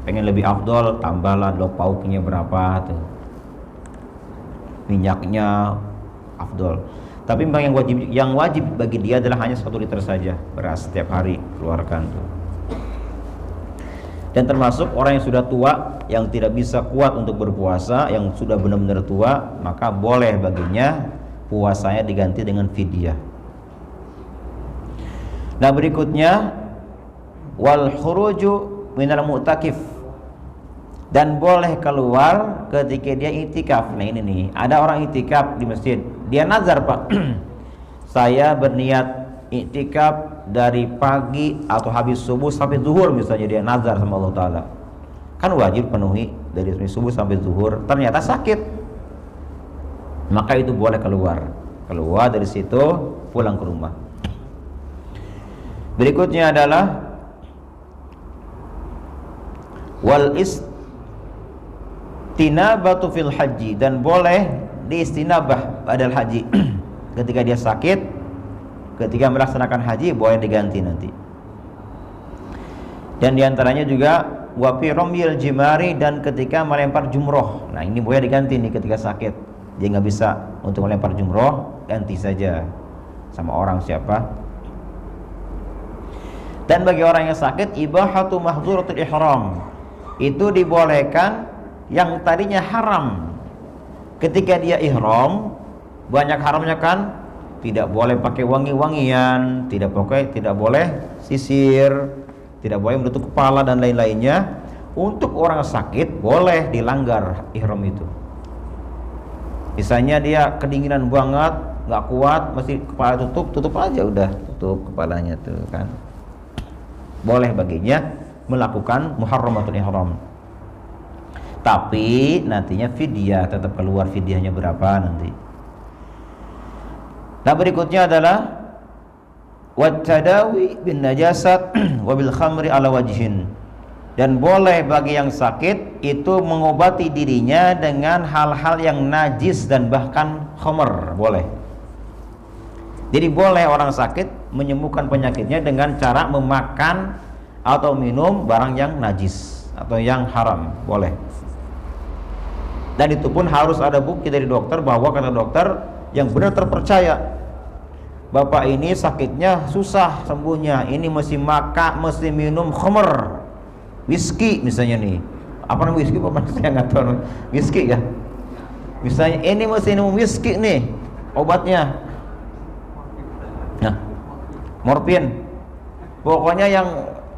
S2: Pengen lebih afdol, tambahlah lauk pauknya berapa tuh, minyaknya afdol. Tapi memang yang wajib bagi dia adalah hanya 1 liter saja beras setiap hari keluarkan tuh. Dan termasuk orang yang sudah tua, yang tidak bisa kuat untuk berpuasa, yang sudah benar-benar tua, maka boleh baginya puasanya diganti dengan fidyah. Nah, berikutnya wal khuruju minal mu'takif, dan boleh keluar ketika dia iktikaf. Nah ini nih, ada orang iktikaf di masjid, dia nazar, Pak, saya berniat iktikaf dari pagi atau habis subuh sampai zuhur misalnya, dia nazar sama Allah Ta'ala, kan wajib penuhi dari subuh sampai zuhur, ternyata sakit, maka itu boleh keluar dari situ, pulang ke rumah. Berikutnya adalah wal istinabatu fil haji, dan boleh diistinabah pada haji ketika dia sakit, ketika melaksanakan haji boleh diganti nanti. Dan diantaranya juga wa fi ramyil jimari, dan ketika melempar jumroh. Nah ini boleh diganti nih ketika sakit, dia nggak bisa untuk melempar jumroh, ganti saja sama orang siapa. Dan bagi orang yang sakit, ibahatu mahdzuratul ihram, itu dibolehkan yang tadinya haram. Ketika dia ihram, banyak haramnya kan, tidak boleh pakai wangi-wangian, tidak boleh sisir, tidak boleh menutup kepala dan lain-lainnya. Untuk orang sakit boleh dilanggar ihram itu. Misalnya dia kedinginan banget, nggak kuat, mesti kepala tutup aja udah, tutup kepalanya tuh kan. Boleh baginya melakukan muharramatul ihram. Tapi nantinya fidyah, tetap keluar fidyahnya berapa nanti. Nah berikutnya adalah wattadawi bin najasat wa bil khamri ala wajhin, dan boleh bagi yang sakit itu mengobati dirinya dengan hal-hal yang najis dan bahkan khamr, boleh. Jadi boleh orang sakit menyembuhkan penyakitnya dengan cara memakan atau minum barang yang najis atau yang haram, boleh. Dan itu pun harus ada bukti dari dokter, bahwa kata dokter yang benar terpercaya, bapak ini sakitnya susah sembuhnya, ini mesti minum khamr, whisky misalnya nih. Apa namanya whisky? Saya nggak tahu. Whisky ya. Misalnya ini mesti minum whisky nih, obatnya. Nah, morfin. Pokoknya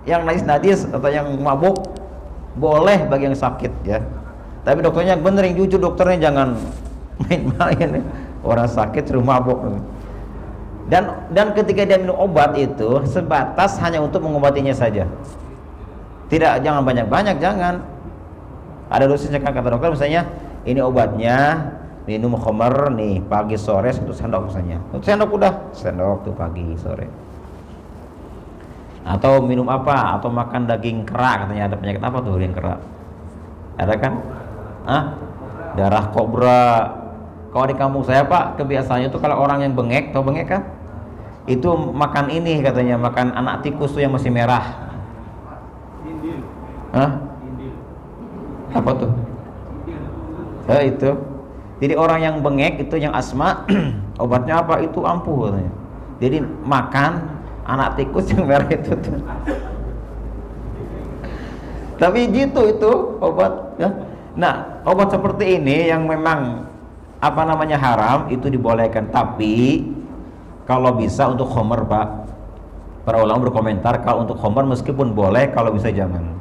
S2: yang najis atau yang mabuk boleh bagi yang sakit ya. Tapi dokternya bener, yang jujur dokternya, jangan main-main. Orang sakit suruh mabuk. Dan ketika dia minum obat itu sebatas hanya untuk mengobatinya saja. Jangan banyak-banyak, jangan. Ada dosisnya kan kata dokter, misalnya ini obatnya, minum khamr nih pagi sore 1 sendok misalnya. 1 sendok udah, sendok tuh pagi sore. Atau minum apa? Atau makan daging kera, katanya ada penyakit apa tuh daging kera? Ada kan? Darah kobra. Kalau di kampung saya Pak, kebiasaannya tuh kalau orang yang bengek, tau bengek kan? Itu makan ini katanya, makan anak tikus tuh yang masih merah.
S3: Indil. Indil.
S2: Apa tuh? Itu. Jadi orang yang bengek itu, yang asma, obatnya apa? Itu ampuh katanya. Jadi makan anak tikus yang merah itu tuh. Tapi gitu itu obat ya. Nah, obat seperti ini yang memang haram itu dibolehkan, tapi kalau bisa untuk khamr Pak. Para ulama berkomentar kalau untuk khamr meskipun boleh, kalau bisa jangan.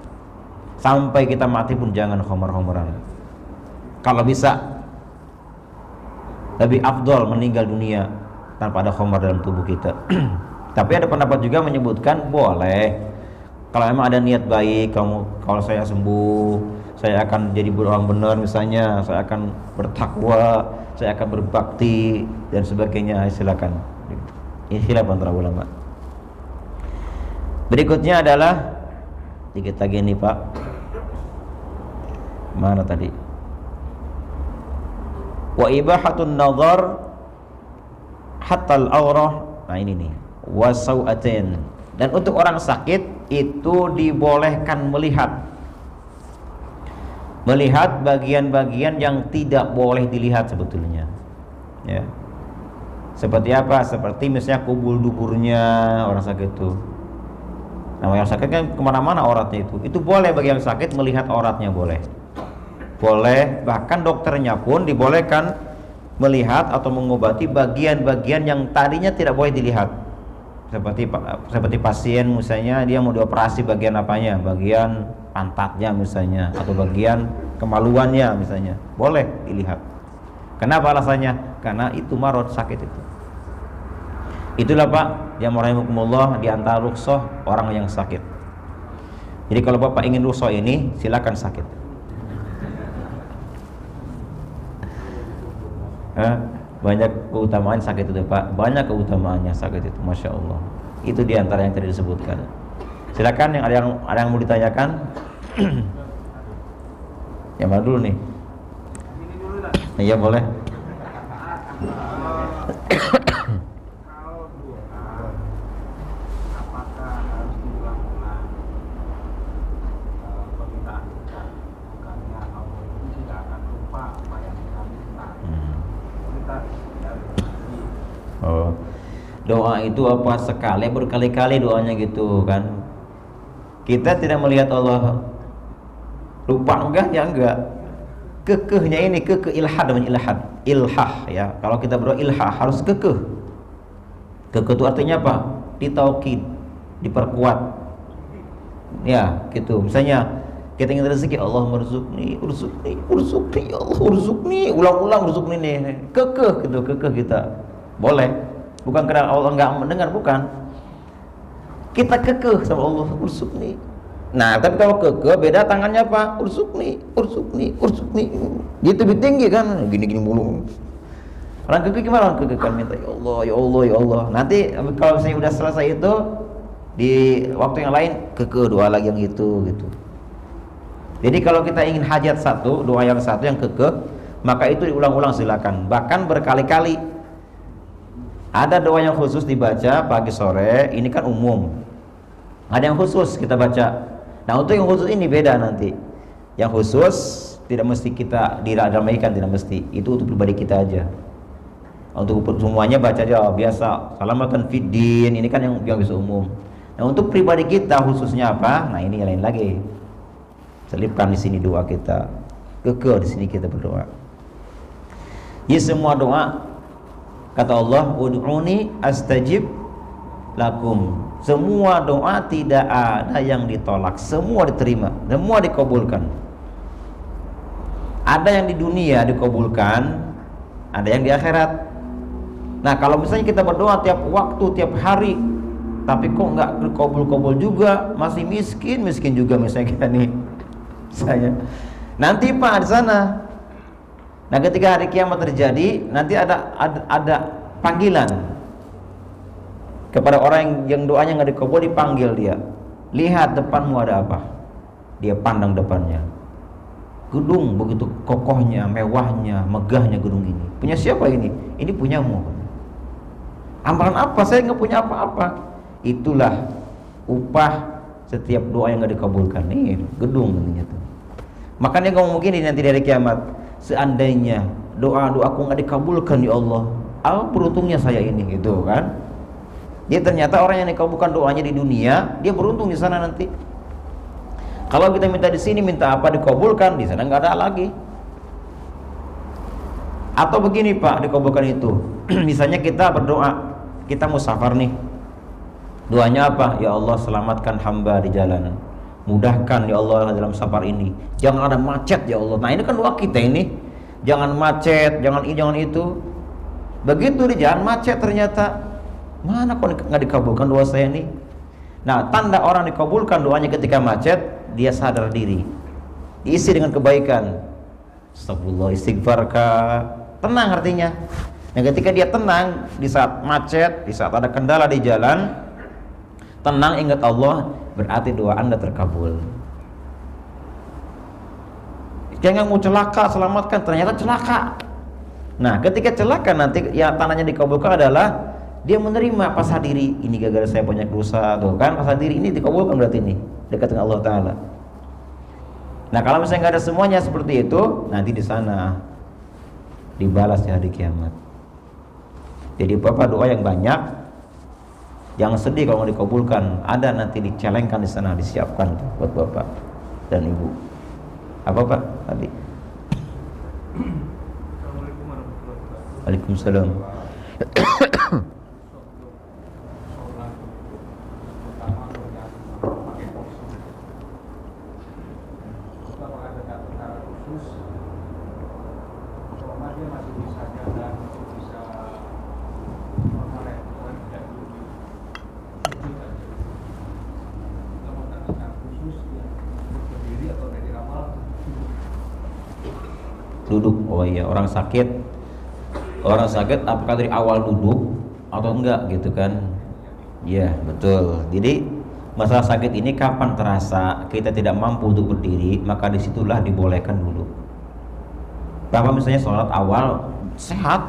S2: Sampai kita mati pun jangan khamr-khamran. Kalau bisa. Lebih afdol meninggal dunia tanpa ada khamr dalam tubuh kita. Tapi ada pendapat juga menyebutkan boleh. Kalau memang ada niat baik, kalau saya sembuh, saya akan jadi orang benar misalnya, saya akan bertakwa, saya akan berbakti dan sebagainya, silakan. Ini khilaf antara ulama. Berikutnya adalah dikit lagi nih Pak. Mana tadi? Wa ibahatun nazar hatta al-awrah. Nah ini nih. Wa sau'atin. Dan untuk orang sakit itu dibolehkan melihat bagian-bagian yang tidak boleh dilihat sebetulnya ya. Seperti apa? Seperti misalnya kubul duburnya orang sakit itu. Nah, yang sakit kan kemana-mana auratnya itu boleh bagi yang sakit melihat auratnya, boleh. Bahkan dokternya pun dibolehkan melihat atau mengobati bagian-bagian yang tadinya tidak boleh dilihat. Seperti pasien misalnya dia mau dioperasi bagian apanya, bagian pantatnya misalnya, atau bagian kemaluannya misalnya, boleh dilihat. Kenapa alasannya? Karena itu marad, sakit itu. Itulah Pak, yang rahimakumullah, di antara rukhsah orang yang sakit. Jadi kalau Bapak ingin rukhsah ini, silakan sakit. Banyak keutamaan sakit itu Pak, banyak keutamaannya sakit itu, masya Allah. Itu di antara yang tadi disebutkan. Silakan, yang ada yang mau ditanyakan. Yang mana dulu nih? Iya boleh. Doa itu apa sekali berkali-kali doanya gitu kan. Kita tidak melihat Allah lupa enggak ya enggak. Kekehnya ini kekeh ilhad namanya ilhah ya. Kalau kita berdoa ilhah harus kekeh. Kekeh itu artinya apa? Ditaukid, diperkuat. Ya, gitu. Misalnya kita ingin rezeki, Allah merzukni, urzukni, ya Allah urzukni, ulang-ulang urzukni nih. Kekeh gitu, kekeh kita. Boleh. Bukan karena Allah enggak mendengar, bukan. Kita kekeh sama Allah, urzukni. Nah, tapi kalau kekeh beda tangannya apa? Urzukni. Gitu lebih tinggi kan, gini-gini mulu. Orang kekeh gimana? Orang kekeh kan minta ya Allah, ya Allah, ya Allah. Nanti kalau misalnya udah selesai itu di waktu yang lain kekeh doa lagi yang itu gitu. Jadi kalau kita ingin hajat satu, doa yang satu yang kekeh, maka itu diulang-ulang silakan. Bahkan berkali-kali. Ada doa yang khusus dibaca pagi sore, ini kan umum. Ada yang khusus kita baca. Nah, untuk yang khusus ini beda nanti. Yang khusus tidak mesti kita diramaikan, tidak mesti. Itu untuk pribadi kita aja. Untuk semuanya baca aja biasa. Salamatan fiddin, ini kan yang bisa umum. Nah, untuk pribadi kita khususnya apa? Nah, ini yang lain lagi. Selipkan di sini doa kita. Kekeh di sini kita berdoa. Jadi semua doa, kata Allah, ud'uni astajib lakum. Semua doa tidak ada yang ditolak, semua diterima, semua dikabulkan. Ada yang di dunia dikabulkan, ada yang di akhirat. Nah, kalau misalnya kita berdoa tiap waktu, tiap hari, tapi kok nggak dikabul-kabul juga, masih miskin juga misalnya kita nih, saya. Nanti Pak di sana. Nah, ketika hari kiamat terjadi, nanti ada panggilan kepada orang yang doanya nggak dikabul, dipanggil dia. Lihat depanmu ada apa? Dia pandang depannya. Gedung begitu kokohnya, mewahnya, megahnya gedung ini. Punya siapa ini? Ini punyamu. Amalan apa? Saya nggak punya apa-apa. Itulah upah setiap doa yang nggak dikabulkan. Nih gedung ini tuh. Makanya ngomong begini nanti dari kiamat. Seandainya doa-doaku nggak dikabulkan ya Allah, apa beruntungnya saya ini, gitu kan? Dia ternyata orang yang dikabulkan doanya di dunia, dia beruntung di sana nanti. Kalau kita minta di sini, minta apa dikabulkan, di sana nggak ada lagi. Atau begini Pak, dikabulkan itu. Misalnya kita berdoa, kita mau safar nih. Doanya apa? Ya Allah selamatkan hamba di jalan. Mudahkan ya Allah dalam safar ini. Jangan ada macet ya Allah. Nah, ini kan doa kita ini. Jangan macet, jangan ini, jangan itu. Begitu di jalan macet ternyata. Mana kok nggak dikabulkan doa saya ini? Nah, tanda orang dikabulkan doanya ketika macet, dia sadar diri. Diisi dengan kebaikan. Astagfirullah, istighfar tenang artinya. Nah, ketika dia tenang di saat macet, di saat ada kendala di jalan, tenang ingat Allah, berarti doa Anda terkabul. Jangan mau celaka, selamatkan, ternyata celaka. Nah, ketika celaka nanti ya tandanya dikabulkan adalah dia menerima pasrah diri. Ini gara-gara saya banyak dosa, tuh kan, pasrah diri ini dikabulkan berarti ini dekat dengan Allah Taala. Nah, kalau misalnya nggak ada semuanya seperti itu, nanti di sana dibalas di hari kiamat. Jadi Bapak doa yang banyak, jangan sedih kalau mau dikabulkan. Ada nanti dicelengkan di sana, disiapkan buat Bapak dan Ibu. Apa Pak tadi?
S3: Assalamualaikum warahmatullahi wabarakatuh.
S2: Waalaikumsalam.
S3: Sholat pertama yang pakai kursi. Kalau ada cara khusus, selama dia masih bisa jalan, masih bisa mengalahkan tidak dulu sujud aja. Kalau ada cara khusus yang berdiri atau dari awal
S2: Duduk. Oh iya, orang sakit apakah dari awal duduk atau enggak gitu kan? Iya, betul. Jadi masalah sakit ini kapan terasa kita tidak mampu untuk berdiri, maka disitulah dibolehkan duduk. Bapak misalnya sholat awal sehat,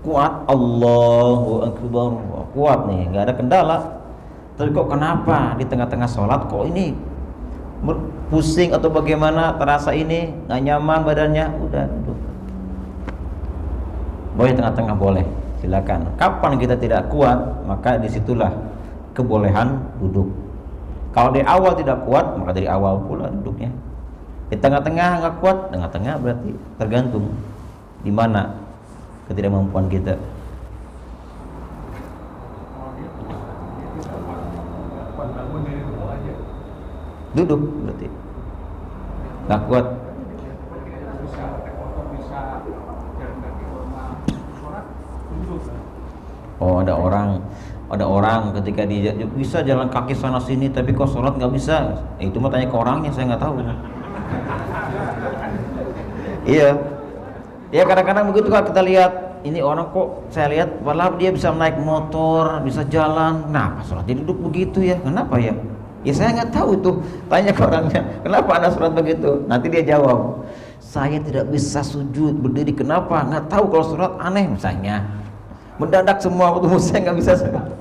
S2: kuat, Allahu Akbar, kuat nih, nggak ada kendala. Tapi kok kenapa di tengah-tengah sholat kok ini pusing atau bagaimana, terasa ini nggak nyaman badannya, udah duduk. Boleh tengah-tengah, boleh, silakan. Kapan kita tidak kuat, maka disitulah kebolehan duduk. Kalau dari awal tidak kuat, maka dari awal pula duduknya. Di tengah-tengah nggak kuat, tengah-tengah berarti tergantung di mana ketidakmampuan kita. Duduk berarti nggak kuat. Oh, ada orang ketika dia bisa jalan kaki sana sini tapi kok sholat nggak bisa. Itu mah tanya ke orangnya, saya nggak tahu. Iya, ya kadang-kadang begitu kan, kita lihat ini orang kok saya lihat padahal dia bisa naik motor, bisa jalan, kenapa sholat dia duduk begitu ya? Kenapa ya? Ya saya nggak tahu itu, tanya ke orangnya, kenapa anda sholat begitu? Nanti dia jawab, saya tidak bisa sujud berdiri, kenapa? Nggak tahu kalau sholat aneh misalnya. Mendadak semua waktu saya nggak bisa.
S3: Pertama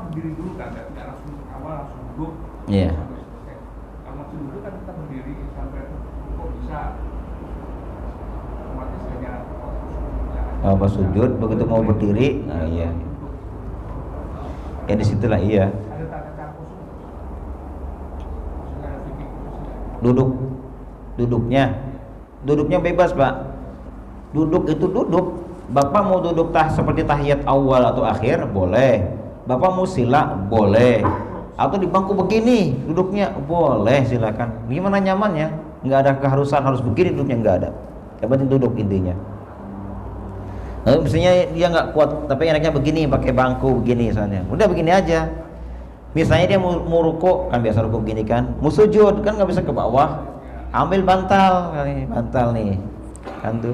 S3: berdiri dulu kan, nggak langsung awal langsung duduk.
S2: Iya.
S3: Kalau langsung duduk kan kita berdiri sampai kok bisa otomatis hanya
S2: Apa sujud begitu mau berdiri, nah iya. Ya disitulah iya.
S3: ada tanda-tanda khusus. Maksudnya ada fikih khusus.
S2: Duduknya bebas Pak. Duduk itu duduk. Bapak mau duduk seperti tahiyat awal atau akhir boleh. Bapak mau sila boleh. Atau di bangku begini duduknya boleh, silakan. Gimana nyamannya? Nggak ada keharusan harus begini duduknya, nggak ada. Yang penting duduk intinya. Nah, misalnya dia nggak kuat, tapi enaknya begini, pakai bangku begini misalnya. Udah begini aja. Misalnya dia mau ruku, kan biasa ruku begini kan. Mau sujud kan nggak bisa ke bawah. Ambil bantal nih, kan tuh.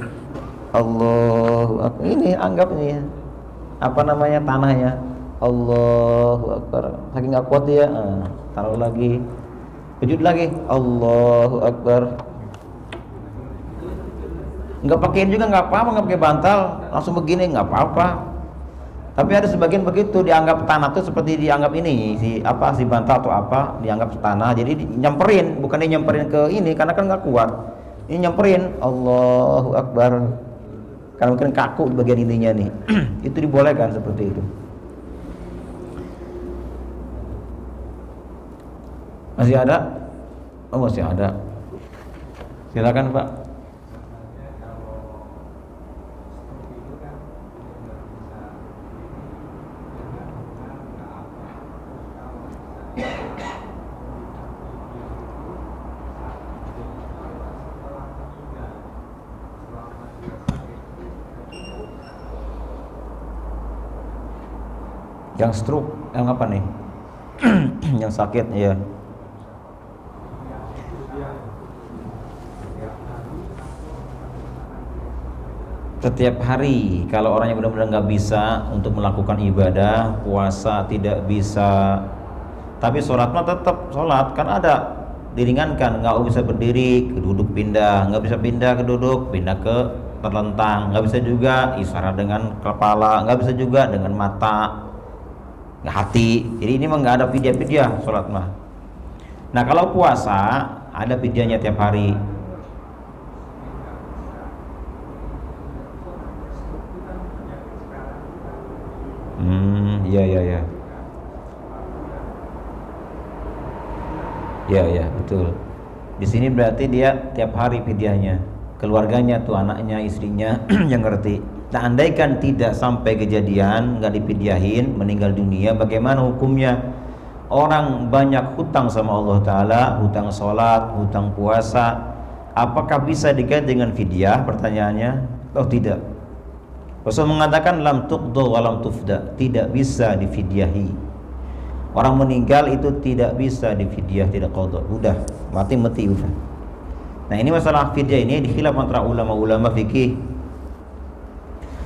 S2: Allahu Akbar. Ini anggap ini ya. Apa namanya tanahnya? Allahu Akbar. Saking nggak kuat dia, taruh lagi. Sujud lagi. Allahu Akbar. Nggak pakein juga nggak apa-apa, nggak pakai bantal, langsung begini nggak apa-apa. Tapi ada sebagian begitu, dianggap tanah tuh seperti dianggap ini si bantal atau apa, dianggap tanah, jadi nyamperin, bukan dia nyamperin ke ini karena kan nggak kuat. Ini nyamperin, Allahu Akbar. Karena mungkin kaku bagian ininya nih. Itu dibolehkan seperti itu. Masih ada? Oh masih ada. Silakan Pak. Yang stroke, yang apa nih? Yang sakit ya. Setiap hari, kalau orangnya benar-benar nggak bisa untuk melakukan ibadah, puasa tidak bisa, tapi sholat mah tetap sholat, kan ada diringankan, nggak bisa berdiri, duduk pindah, nggak bisa pindah ke duduk, pindah ke terlentang, nggak bisa juga isyarat dengan kepala, nggak bisa juga dengan mata, hati. Jadi ini mah nggak ada pidyah sholat mah. Nah kalau puasa ada pidyahnya tiap hari. Ya, betul. Di sini berarti dia tiap hari fidyahnya, keluarganya tuh, anaknya, istrinya yang ngerti. Nah, andaikan tidak sampai kejadian, nggak difidyahin, meninggal dunia, bagaimana hukumnya? Orang banyak hutang sama Allah Ta'ala, hutang sholat, hutang puasa, apakah bisa diganti dengan fidyah? Pertanyaannya, oh tidak. Rasul mengatakan lam tuqda wa lam tufda, tidak bisa difidyahi. Orang meninggal itu tidak bisa difidyah, tidak qadha. Udah, mati udah. Nah, ini masalah fidyah ini dikhilaf antara ulama-ulama fikih.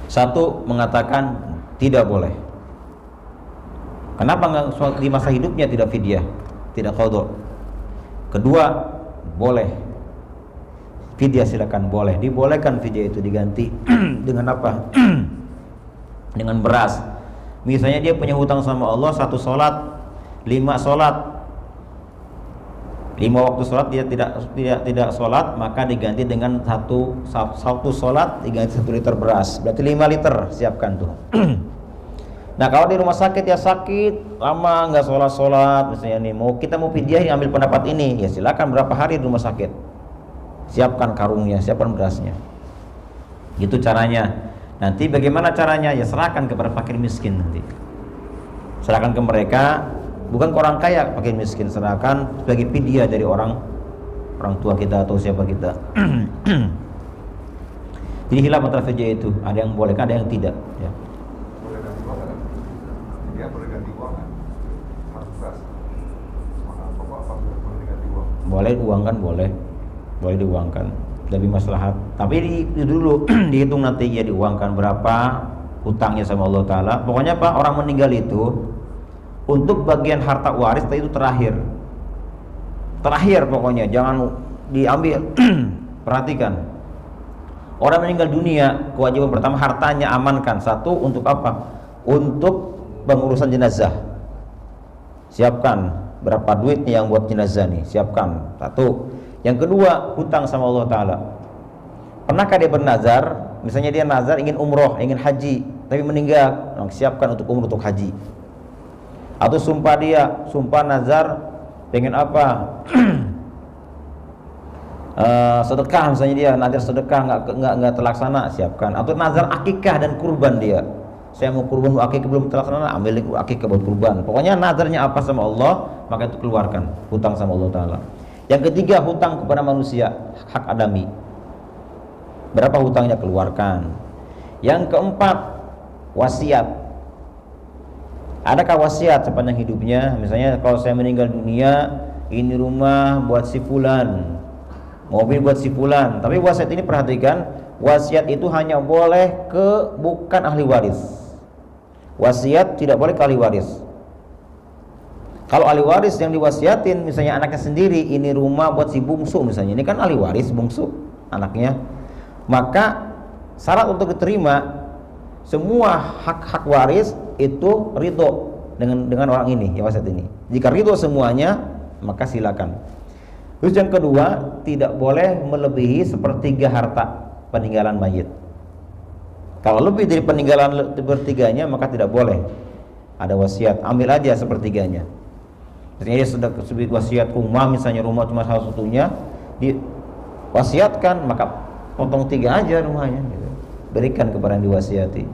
S2: Satu mengatakan tidak boleh. Kenapa enggak di masa hidupnya tidak fidyah, tidak qadha? Kedua, boleh. Fidyah silakan boleh. Dibolehkan fidyah itu diganti dengan apa? Dengan beras. Misalnya dia punya hutang sama Allah 1 sholat, 5 sholat, 5 waktu sholat dia tidak sholat, maka diganti dengan satu sholat diganti 1 liter beras, berarti 5 liter siapkan tuh. Nah, kalau di rumah sakit ya sakit lama nggak sholat misalnya nih, kita mau fidyah ambil pendapat ini, ya silakan berapa hari di rumah sakit, siapkan karungnya, siapkan berasnya, gitu caranya. Nanti bagaimana caranya? Ya serahkan kepada fakir miskin, nanti serahkan ke mereka, bukan ke orang kaya, fakir miskin, serahkan sebagai fidyah dari orang tua kita atau siapa kita. Jadi hilaf antara fidyah itu, ada yang boleh, ada yang tidak, ya.
S4: Boleh ganti uang kan? Dia boleh ganti uang kan? Masuk beras, mahal pokok apa boleh diganti uang?
S2: Boleh diuangkan, boleh diuangkan, lebih maslahat. Tapi dulu dihitung nanti ya diuangkan berapa hutangnya sama Allah Ta'ala. Pokoknya Pak, orang meninggal itu untuk bagian harta waris itu terakhir pokoknya, jangan diambil. Perhatikan, orang meninggal dunia, kewajiban pertama hartanya amankan. Satu, untuk apa? Untuk pengurusan jenazah, siapkan berapa duitnya yang buat jenazah nih, siapkan. Satu. Yang kedua, hutang sama Allah Ta'ala. Pernahkah dia bernazar? Misalnya dia nazar ingin umroh, ingin haji, tapi meninggal, siapkan untuk umroh, untuk haji. Atau sumpah nazar pengen apa? Sedekah misalnya, dia nazar sedekah nggak terlaksana, siapkan. Atau nazar akikah dan kurban, dia saya mau kurban, akikah belum terlaksana, ambil akikah buat kurban. Pokoknya nazarnya apa sama Allah, maka itu keluarkan, hutang sama Allah Ta'ala. Yang ketiga, hutang kepada manusia, hak adami, berapa hutangnya, keluarkan. Yang keempat, wasiat. Adakah wasiat sepanjang hidupnya? Misalnya kalau saya meninggal dunia, ini rumah buat si fulan, mobil buat si fulan. Tapi wasiat ini perhatikan, wasiat itu hanya boleh ke bukan ahli waris. Wasiat tidak boleh ke ahli waris. Kalau ahli waris yang diwasiatin, misalnya anaknya sendiri, ini rumah buat si bungsu misalnya, ini kan ahli waris bungsu anaknya, maka syarat untuk diterima semua hak waris itu ridho dengan orang ini, ya wasiat ini. Jika ridho semuanya, maka silakan. Terus yang kedua, tidak boleh melebihi 1/3 harta peninggalan mayit. Kalau lebih dari peninggalan 1/3-nya, maka tidak boleh ada wasiat, ambil aja 1/3-nya. Misalnya dia sudah wasiat rumah, misalnya rumah cuma salah satunya, diwasiatkan, maka potong 3 aja rumahnya, gitu. Berikan kepada yang diwasiati.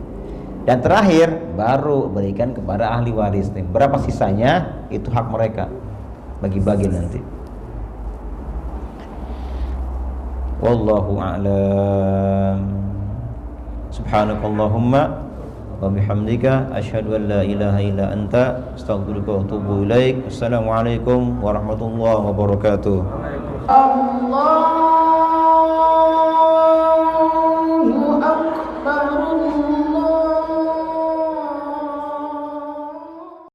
S2: Dan terakhir baru berikan kepada ahli waris. Berapa sisanya itu hak mereka, bagi-bagi nanti. Wallahu a'lam. Subhanakallahumma wa bihamdika asyhadu an la ilaha illa anta astaghfiruka wa atubu ilaik. Assalamualaikum warahmatullahi wabarakatuh.
S1: Allah